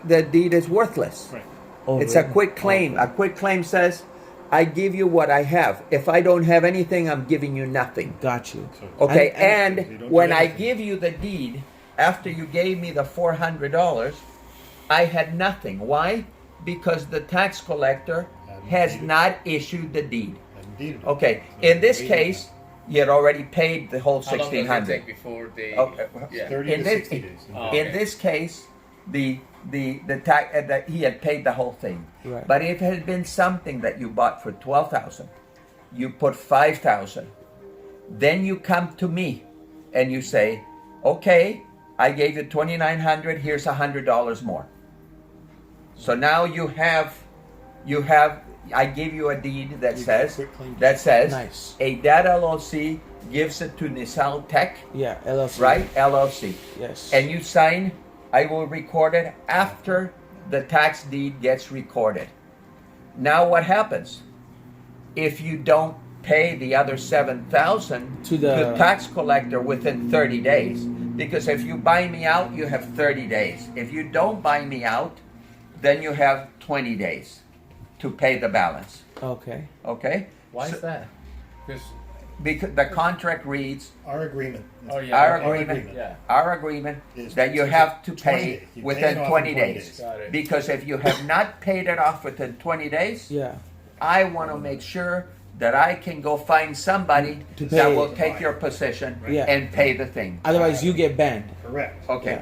the deed is worthless. Right. Oh, It's a really? quick claim. A quick claim says, "I give you what I have. If I don't have anything, I'm giving you nothing." Got you. Okay, You and don't when do I anything. give you the deed, after you gave me the $400, I had nothing. Why? Because the tax collector has not issued the deed. Indeed. Okay, in this case, you had already paid the whole How long does it 1,600. take before they? Okay. Yeah. 30 In to this, 60 days. Oh, in okay. this case, the tax that he had paid the whole thing. Right. But if it had been something that you bought for 12,000, you put 5,000, then you come to me and you say, "Okay, I gave you 2,900. Here's $100 more." So now you have, I give you a deed that You get a says, quick claim deed. Nice. ADAD LLC gives it to Nissan Tech, Yeah, LLC. right? LLC. Yes. And you sign, I will record it after the tax deed gets recorded. Now what happens? If you don't pay the other $7,000 To the- tax collector within 30 days, because if you buy me out, you have 30 days. If you don't buy me out, then you have 20 days to pay the balance. Okay. Okay? Why So- is that? Because the contract reads, Our agreement. Oh yeah. our okay. agreement, Yeah. our agreement Is that you 20 have to days. pay You pay within it off 20 in 20 days. days. Got it. Because if you have not paid it off within 20 days, Yeah. I want to make sure that I can go find somebody To pay that it. will take your position Yeah. and pay the thing. Otherwise, you get banned. Correct. Okay.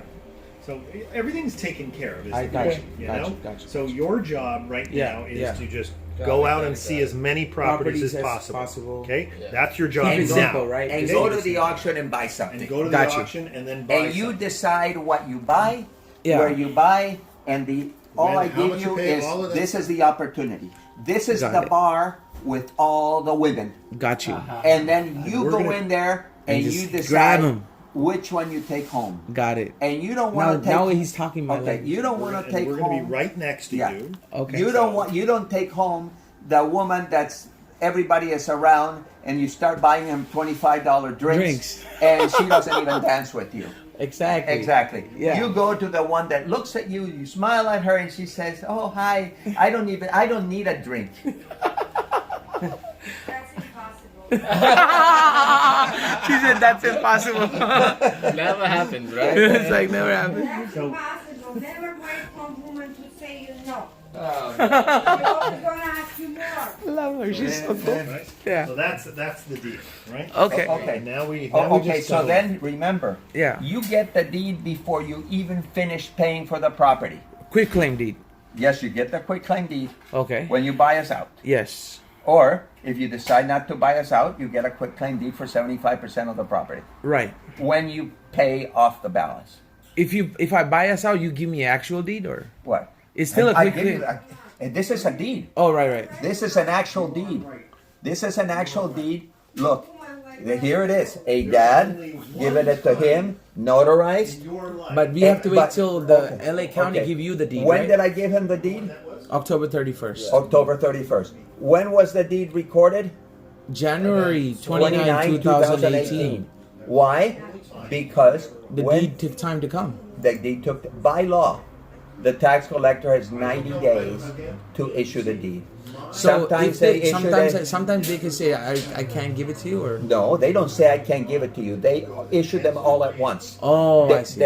So everything's taken care of. Is I the got question, you, you got know? you, got you. So your job right Yeah, now is yeah. to just Got go it, out got and it, see got as many properties, as possible. Okay, Yeah. that's your job Keep it now. simple, right? And Just go keep to it the simple. auction and buy something. And go to Got the you. auction and then buy. And you something. decide what you buy, Yeah. where you buy, and all When- I how give much you you pay, is all of that this is the opportunity. This is Got the it. bar with all the women. Got you. And then you we're go gonna- in there and and you just decide grab 'em. which one you take home. Got it. And you don't Now, want to take. now he's talking my Okay, language. you don't want to And take we're going to home. be right next to Yeah. you. Okay. You don't take home the woman that's everybody is around, and you start buying them $25 drinks, and she doesn't even dance with you. Exactly. Exactly. Yeah. You go to the one that looks at you, you smile at her, and she says, "Oh, hi. I don't need a drink." That's impossible. She said that's impossible. Never happened, right? It's like never happened. That's So- impossible. Never wait for a woman to say you no. Oh, They're always gonna ask you more. Love her. She's so cool. Right? Yeah. So that's the deal, right? Okay. Okay. And now we. Oh, Now we okay, just so settle. then remember, Yeah. you get the deed before you even finish paying for the property. Quick claim deed. Yes, you get the quick claim deed Okay. when you buy us out. Yes. Or if you decide not to buy us out, you get a quick claim deed for 75% of the property Right. when you pay off the balance. If I buy us out, you give me actual deed or What? it's still a I quick give you claim. and this is a deed. Oh, right. This is an actual deed. This is an actual deed. Look, here it is. A dad, giving it to him, notarized. Your life. But we have to wait But- till the okay, LA County okay. give you the deed. When right? did I give him the deed? October 31st. October 31st. When was the deed recorded? January 29, 2018. Why? Because The when deed took time to come. the deed took, by law, the tax collector has 90 days to issue the deed. So Sometimes if they, they issue sometimes the- sometimes they can say I can't give it to you or No, they don't say I can't give it to you. They issue them all at once. oh I see.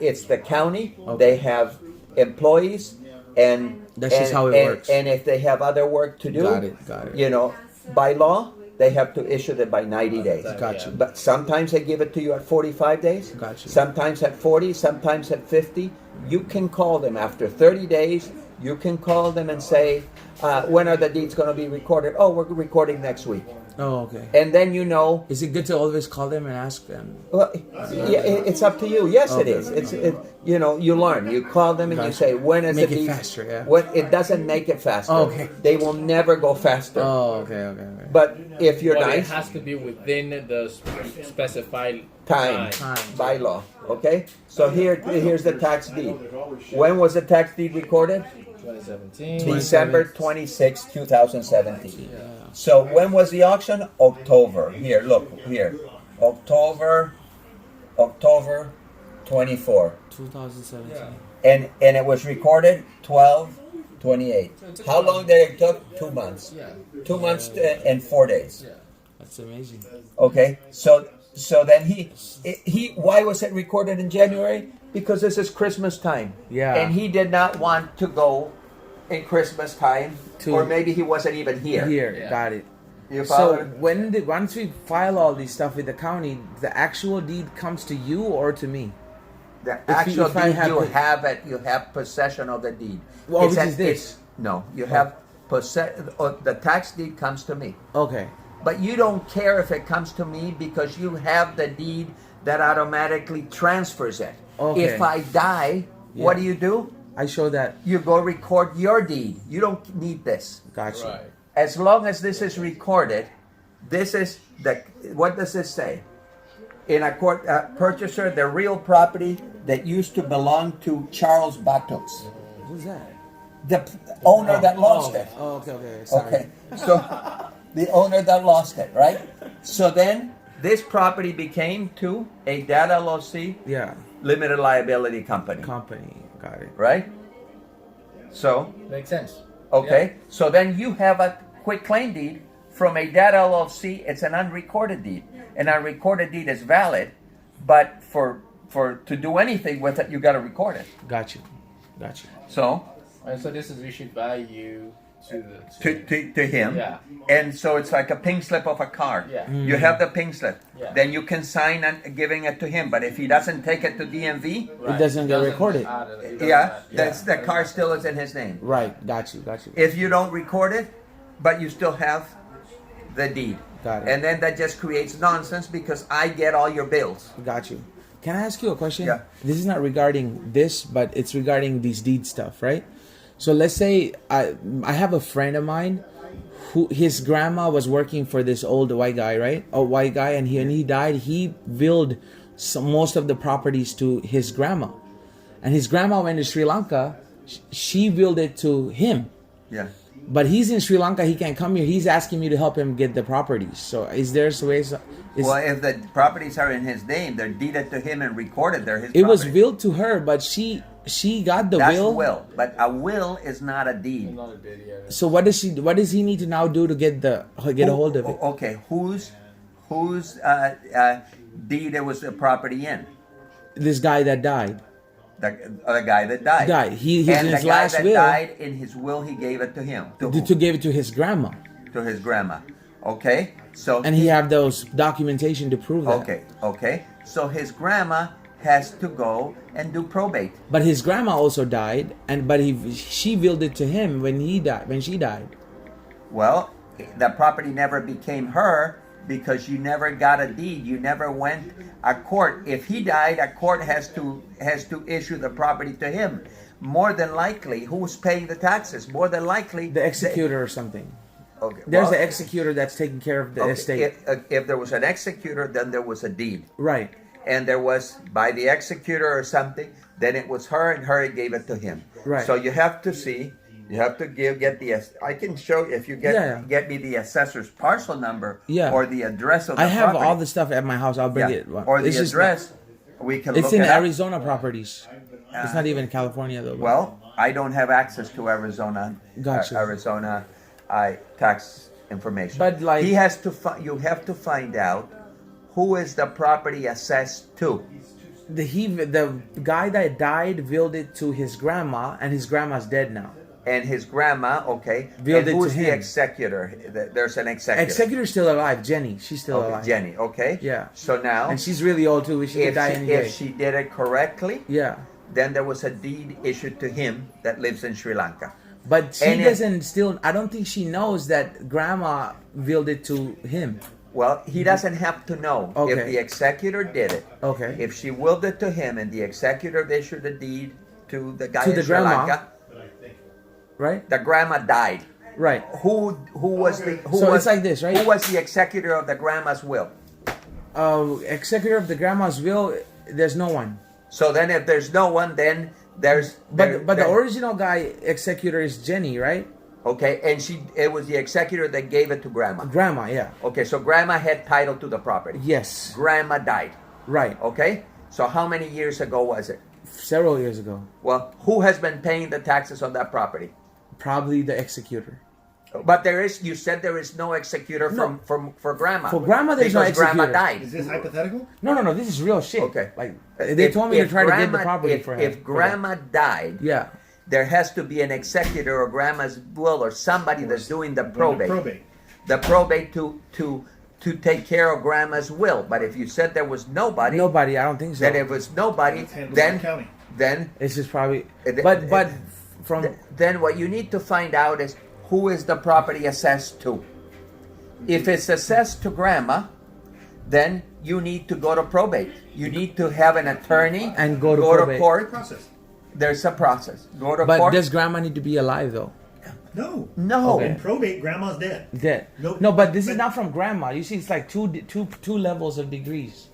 It's the county. Okay. They have employees, and That's just how it works. And if they have other work to do, Got it. you know, by law, they have to issue it by 90 days. Got you. But sometimes they give it to you at 45 days. Got you. Sometimes at 40, sometimes at 50. You can call them after 30 days. You can call them and say, when are the deeds going to be recorded? Oh, we're recording next week. Oh, okay. And then you know, Is it good to always call them and ask them? well, yeah, it's up to you. Yes, it Okay. is. You know, you learn. You call them and you Gotcha. say, when is Make the it deed? faster, yeah. When it doesn't make it faster. Okay. They will never go faster. Oh, okay. But if you're But nice, it has to be within the specified time, Time. by law. Okay. So here's the tax deed. When was the tax deed recorded? 2017. December 26, 2017. So when was the auction? October. Here, look here. October 24. 2017. And it was recorded 12/28. How long did it took? 2 months. 2 months and 4 days. That's amazing. Okay. So then he why was it recorded in January? Because this is Christmas time. Yeah. And he did not want to go in Christmas time, or maybe he wasn't even here. Here, Yeah. got it. You So follow? once we file all these stuff with the county, the actual deed comes to you or to me? The If actual if I deed, have you to- have it. You have possession of the deed. Well, It's which an- is this? it's- No, you have the tax deed comes to me. Okay. But you don't care if it comes to me because you have the deed that automatically transfers it. Okay. If I die, what Yeah. do? I show that. You go record your deed. You don't need this. Gotcha. Right. As long as this is recorded, this is the, what does this say? In a court, purchaser, the real property that used to belong to Charles Batos, Who's that? the owner that lost it. Oh, okay. Sorry. Okay, so the owner that lost it, right? So then this property became to a ADAD LLC, Yeah. limited liability company, Company. Got it. right? So, Makes sense. okay, so then you have a quit claim deed from a ADAD LLC. It's an unrecorded deed. An unrecorded deed is valid, but for to do anything with it, you got to record it. Got you. So And so this is issued by you to the to him, Yeah. and so it's like a pink slip of a card. Yeah. You have the pink slip, Yeah. then you can sign and giving it to him. But if he doesn't take it to DMV, Right. doesn't get recorded. it doesn't yeah, add- that's the car still is in his name. Right. Got you. If you don't record it, but you still have the deed, Got it. and then that just creates nonsense because I get all your bills. Got you. Can I ask you a question? Yeah. This is not regarding this, but it's regarding these deed stuff, right? So let's say I have a friend of mine who his grandma was working for this old white guy, right? A white guy, and when he died, he willed most of the properties to his grandma, and his grandma went to Sri Lanka. She willed it to him. Yeah. But he's in Sri Lanka. He can't come here. He's asking me to help him get the properties. So is there ways? Well, if the properties are in his name, they're deeded to him and recorded. They're his. It was property. willed to her, but she got the That's will. but a will is not a deed. Not a bid, yeah. So what does he need to now do to get a hold of it? Okay, whose deed it was the property in? This guy that died. The guy that died. He's and in his the guy last that will died in his will, he gave it to him. To, who? to give it to his grandma, To his grandma. Okay, so and he have those documentation to prove that. Okay. So his grandma has to go and do probate. But his grandma also died, but she willed it to him when she died. Well, the property never became her because you never got a deed. You never went a court. If he died, a court has to issue the property to him. More than likely, who's paying the taxes? More than likely, The executor or something. Okay, There's well, the executor that's taking care of the okay, estate. If there was an executor, then there was a deed. Right. And there was by the executor or something, then it was her, and her gave it to him. Right. So you have to see, you have to get the. I can show you if you get me the assessor's parcel number or the address of the I have property. all the stuff at my house. I'll bring it. Or the It's just- address. We can. It's look in it up. Arizona properties. It's not even California though. but- Well, I don't have access to Arizona. Gotcha. Arizona, tax information. But, like- he has to. You have to find out who is the property assessed to. the guy that died willed it to his grandma, and his grandma's dead now. And his grandma, okay. Willed and it who's to the him. executor? There's an executor. Executor's still alive, Jenny. She's still Okay, alive. Jenny, okay. Yeah. So now, And she's really old too. She could if die she, any day. if she did it correctly, Yeah. then there was a deed issued to him that lives in Sri Lanka. But she And if- doesn't still. I don't think she knows that grandma willed it to him. Well, he doesn't have to know if Okay. the executor did it. Okay. If she willed it to him and the executor issued a deed to the guy To in the Sri grandma. Lanka, Right. the grandma died. Right. Who was the who So was, it's like this, right? Who was the executor of the grandma's will? Executor of the grandma's will. There's no one. So then, if there's no one, then there's But the original guy executor is Jenny, right? okay, and it was the executor that gave it to grandma. Grandma. Yeah. Okay, so grandma had title to the property. Yes. Grandma died. Right. Okay, so how many years ago was it? Several years ago. Well, who has been paying the taxes on that property? Probably the executor. But you said there is no executor for grandma. For grandma, there's no because grandma executor. died. Is this hypothetical? No. This is real shit. Okay. Like they told me to try to get the property for her. If grandma died, Yeah. there has to be an executor or grandma's will or somebody that's doing the probate. The probate to take care of grandma's will. But if you said there was nobody, Nobody. I don't think so. then if it was nobody, It's handled by the county. then It's just probably. It- But from then what you need to find out is who is the property assessed to. If it's assessed to grandma, then you need to go to probate. You need to have an attorney And go to to probate. court. Process. There's a process. Go to But court. does grandma need to be alive though? No. No. Okay. In probate, grandma's dead. Dead. No, No, but this is but- not from grandma. You see, it's like two levels of degrees.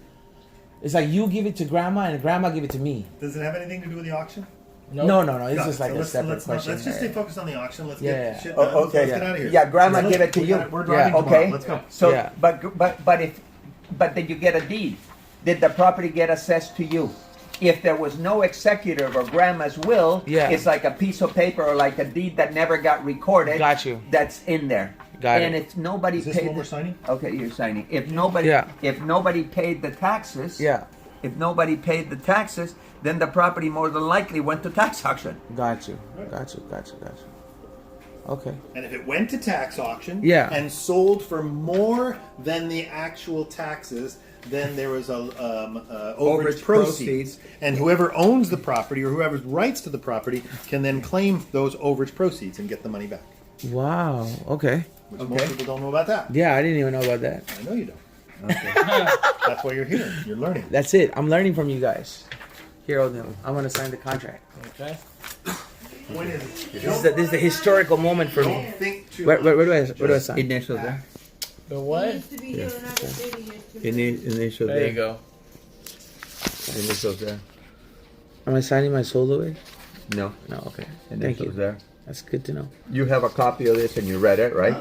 It's like you give it to grandma and grandma give it to me. Does it have anything to do with the auction? No. It's Got just it. like So a let's- separate let's not- question. Let's just stay focused on the auction. Let's Yeah, get yeah. shit done. Oh, okay. Let's get out of here. Yeah, grandma Let's- give it to we you. gotta- We're driving Yeah. tomorrow. Okay. Let's go. So, Yeah. but did you get a deed? Did the property get assessed to you? If there was no executive or grandma's will, Yeah. it's like a piece of paper or like a deed that never got recorded. Got you. That's in there. Got and it. if nobody Is this paid, what we're signing? Okay, you're signing. If nobody, Yeah. if nobody paid the taxes, Yeah. If nobody paid the taxes, then the property more than likely went to tax auction. Got you. Okay. And if it went to tax auction Yeah. and sold for more than the actual taxes, then there was a overage Overage proceeds, and whoever owns the property or whoever's rights to the property can then claim those overage proceeds and get the money back. Wow. Okay. Which Okay. most people don't know about that. Yeah, I didn't even know about that. I know you don't. That's why you're here. You're learning. That's it. I'm learning from you guys. Here, Odin. I'm gonna sign the contract. Okay. When is it? This is the historical moment for me. Don't think too Where much. do I sign? Initial there. The He what? used to be here when I was dating yesterday. Initial There you go. Initials there. Am I signing my soul away? No. No. Okay. Thank Initials you. there. That's good to know. You have a copy of this and you read it, right?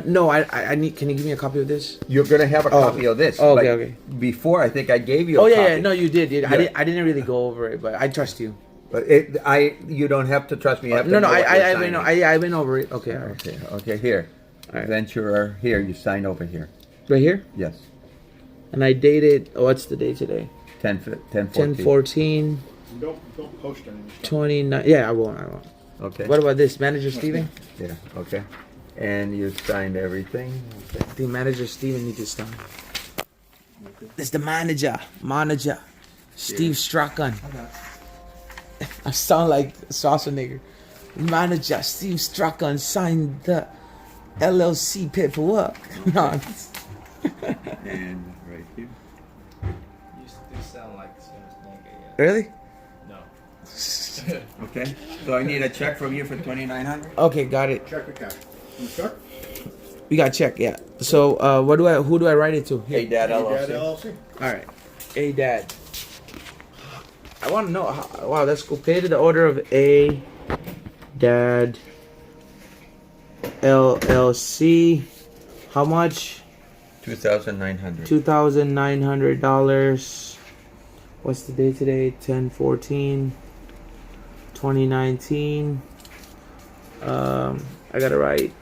No, I need. Can you give me a copy of this? You're gonna have a Oh, copy of this. oh, but okay, okay. Before, I think I gave you a Oh copy. yeah. No, you did. Yeah. I didn't really go over it, but I trust you. But you don't have to trust me. You have to No, know what you're I signing. went over it. Okay. All right. Okay, here. All right. Venture here, you sign over here. Right here. Yes. And I dated. What's the date today? 10/14. 10/14. Don't post anything. 29. Yeah, I won't. Okay. What about this, Manager Steven? Yeah, okay. And you signed everything. Okay. I think Manager Steven needs to sign. This is the manager, Steve Strachan. I sound like Schwarzenegger. Manager Steve Strachan signed the LLC paperwork. No, And right here. You do sound like Schwarzenegger, yeah. really? No. Okay. So I need a check from you for $2,900. Okay, got it. Check or cash? You sure? We got check, yeah. So, who do I write it to? Here. ADAD Dad LLC. LLC. All right. ADAD. I want to know. Wow, that's cool. Pay to the order of ADAD LLC. How much? $2,900. $2,900. What's the date today? 10/14/2019. I gotta write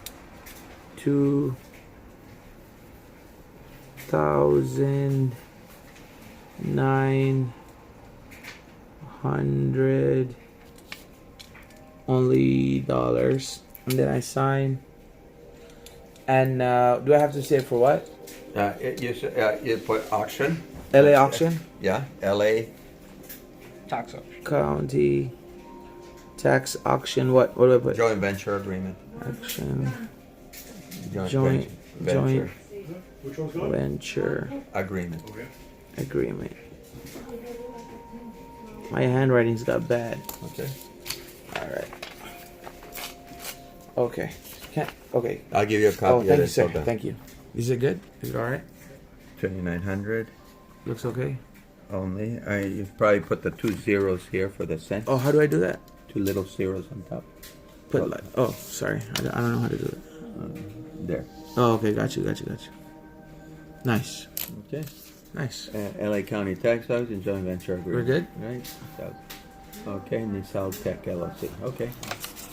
2,900 only dollars, and then I sign. And do I have to say for what? You put auction. LA auction, Yeah, LA. Tax option. county tax auction. What do I put? Joint venture agreement. Auction Joint Joint- venture Which one's going? venture agreement. Okay. agreement. My handwriting's got bad. Okay. All right. Okay. Okay. I'll give you a Oh, copy of thank you, this. sir. Hold on. Thank you. Is it good? Is it all right? 2,900 Looks okay. only. You probably put the 2 zeros here for the cent. Oh, how do I do that? 2 little zeros on top. Put like. Oh, sorry. I don't know how to do it. There. Oh, okay. Got you. Nice. Okay. Nice. LA County Tax Office and Joint Venture Agreement. We're good? Right? Okay, and Nisal Tech LLC. Okay.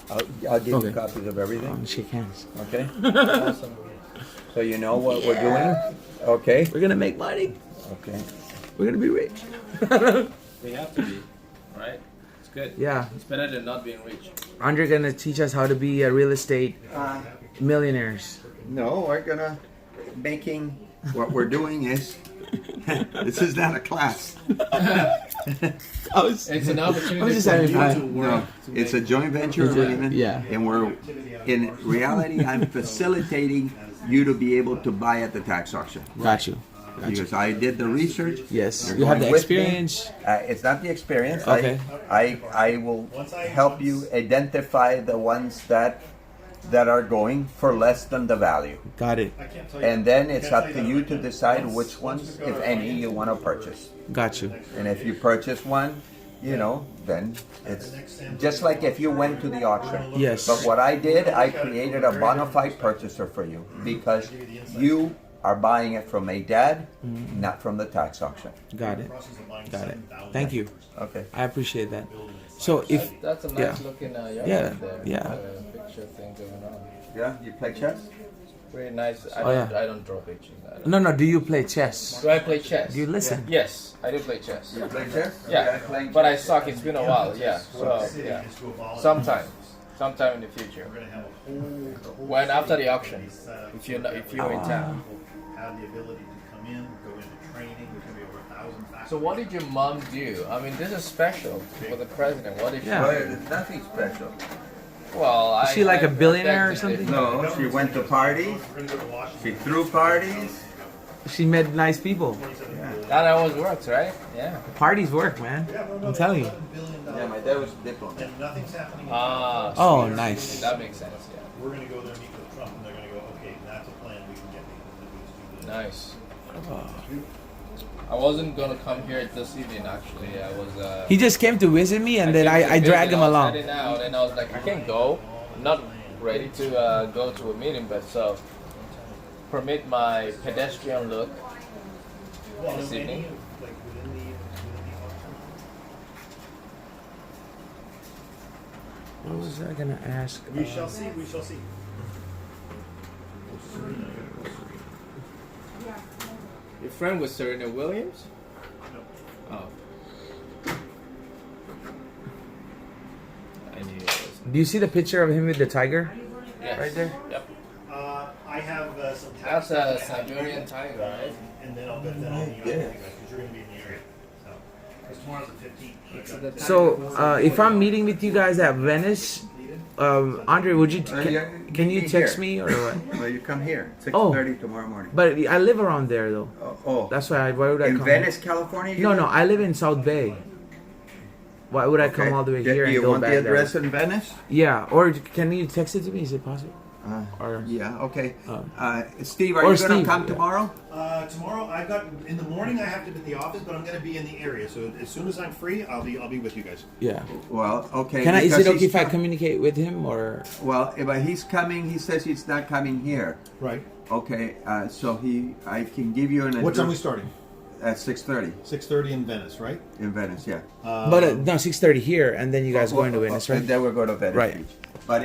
I'll give you Okay. copies of everything. Shake hands. Okay? Awesome. So you know what we're doing? Okay? We're gonna make money. Okay. We're gonna be rich. We have to be, right? It's good. Yeah. It's better than not being rich. Andre gonna teach us how to be real estate millionaires. No, we're gonna what we're doing is this is not a class. It's an opportunity I was just for having you fun. to work. No, it's a joint venture agreement. Yeah. And in reality, I'm facilitating you to be able to buy at the tax auction. Got you. Because I did the research. Yes. You're You have going the with me. experience. It's not the experience. Okay. I will help you identify the ones that are going for less than the value. Got it. I can't tell you. And then it's Can't up tell to you you that to right now. decide Once- which once ones, you if go any, right you want to purchase. Got you. And if you purchase one, you know, then it's just like if you went to the auction. Yes. But what I did, I created a bona fide purchaser for you because you are buying it from ADAD, not from the tax auction. Got it. Process of buying Got it. 7,000 Thank you. Okay. I appreciate that. So if That's a nice Yeah. looking yard Yeah, there. yeah. Picture thing going on. Yeah, you play chess? Pretty nice. Oh, yeah. I don't draw pictures. no, do you play chess? Do I play chess? Do you listen? Yes, I do play chess. You play chess? Yeah, playing but I chess. suck. It's been a while. Yeah, so yeah, is to abolish- sometime in the future. We're gonna have a whole When after the auction, set up if you're in town. have the ability to come in, go into training. There's gonna be over 1,000 faculty. So what did your mom do? I mean, this is special for the president. What did she? Yeah. Well, it's nothing special. Well, Is she like a billionaire or I something? No, she went to parties. We're gonna go to Washington. She threw parties. She met nice people. That always works, right? Yeah. Parties work, man. I'm telling you. $11 billion. Yeah, my dad was a diplomat. And nothing's happening. Ah. Oh, sweet. nice. That makes sense. Yeah. We're gonna go there, meet with Trump, and they're gonna go, okay, that's a plan we can get. Nice. I wasn't gonna come here this evening. Actually, I was. He just came to visit me, and then I dragged him along. Heading out, and I was like, I can't go. I'm not ready to go to a meeting, but so permit my pedestrian look Well, this evening. like within the auction. What was I gonna ask? We shall see, we shall see. Your friend was Serena Williams. No. Oh. I knew it was. Do you see the picture of him with the tiger? Yes. Right there? Yep. I have some That's tax a stuff that I have to Siberian do, tiger, right? and then I'll email you guys, because you're gonna be in the area. So, because tomorrow's the 15th. So if I'm meeting with you guys at Venice, Andre, would you can you meet text here. me or what? Well, you come here, Oh. 6:30 tomorrow morning. But I live around there though. Oh, That's why. Why would I in come? Venice, California? No, no. I live in South Bay. Why would I come all the way here Do and you go want back the address there? in Venice? Yeah. Or can you text it to me? Is it possible? Or Yeah, okay. Oh. Steve, are Or you going Steve, to come yeah. tomorrow? Tomorrow I've got in the morning I have to be at the office, but I'm gonna be in the area. So as soon as I'm free, I'll be with you guys. yeah. Well, okay. Can I? Is because it okay he's if I com- communicate with him or? Well, but he's coming. He says he's not coming here. Right. Okay, so I can give you an address. What time are we starting? At 6:30 6:30 in Venice, right? in Venice, yeah. But no, 6:30 here, and then you guys going to Venice, And right? then we'll go to Venice Right. Beach. But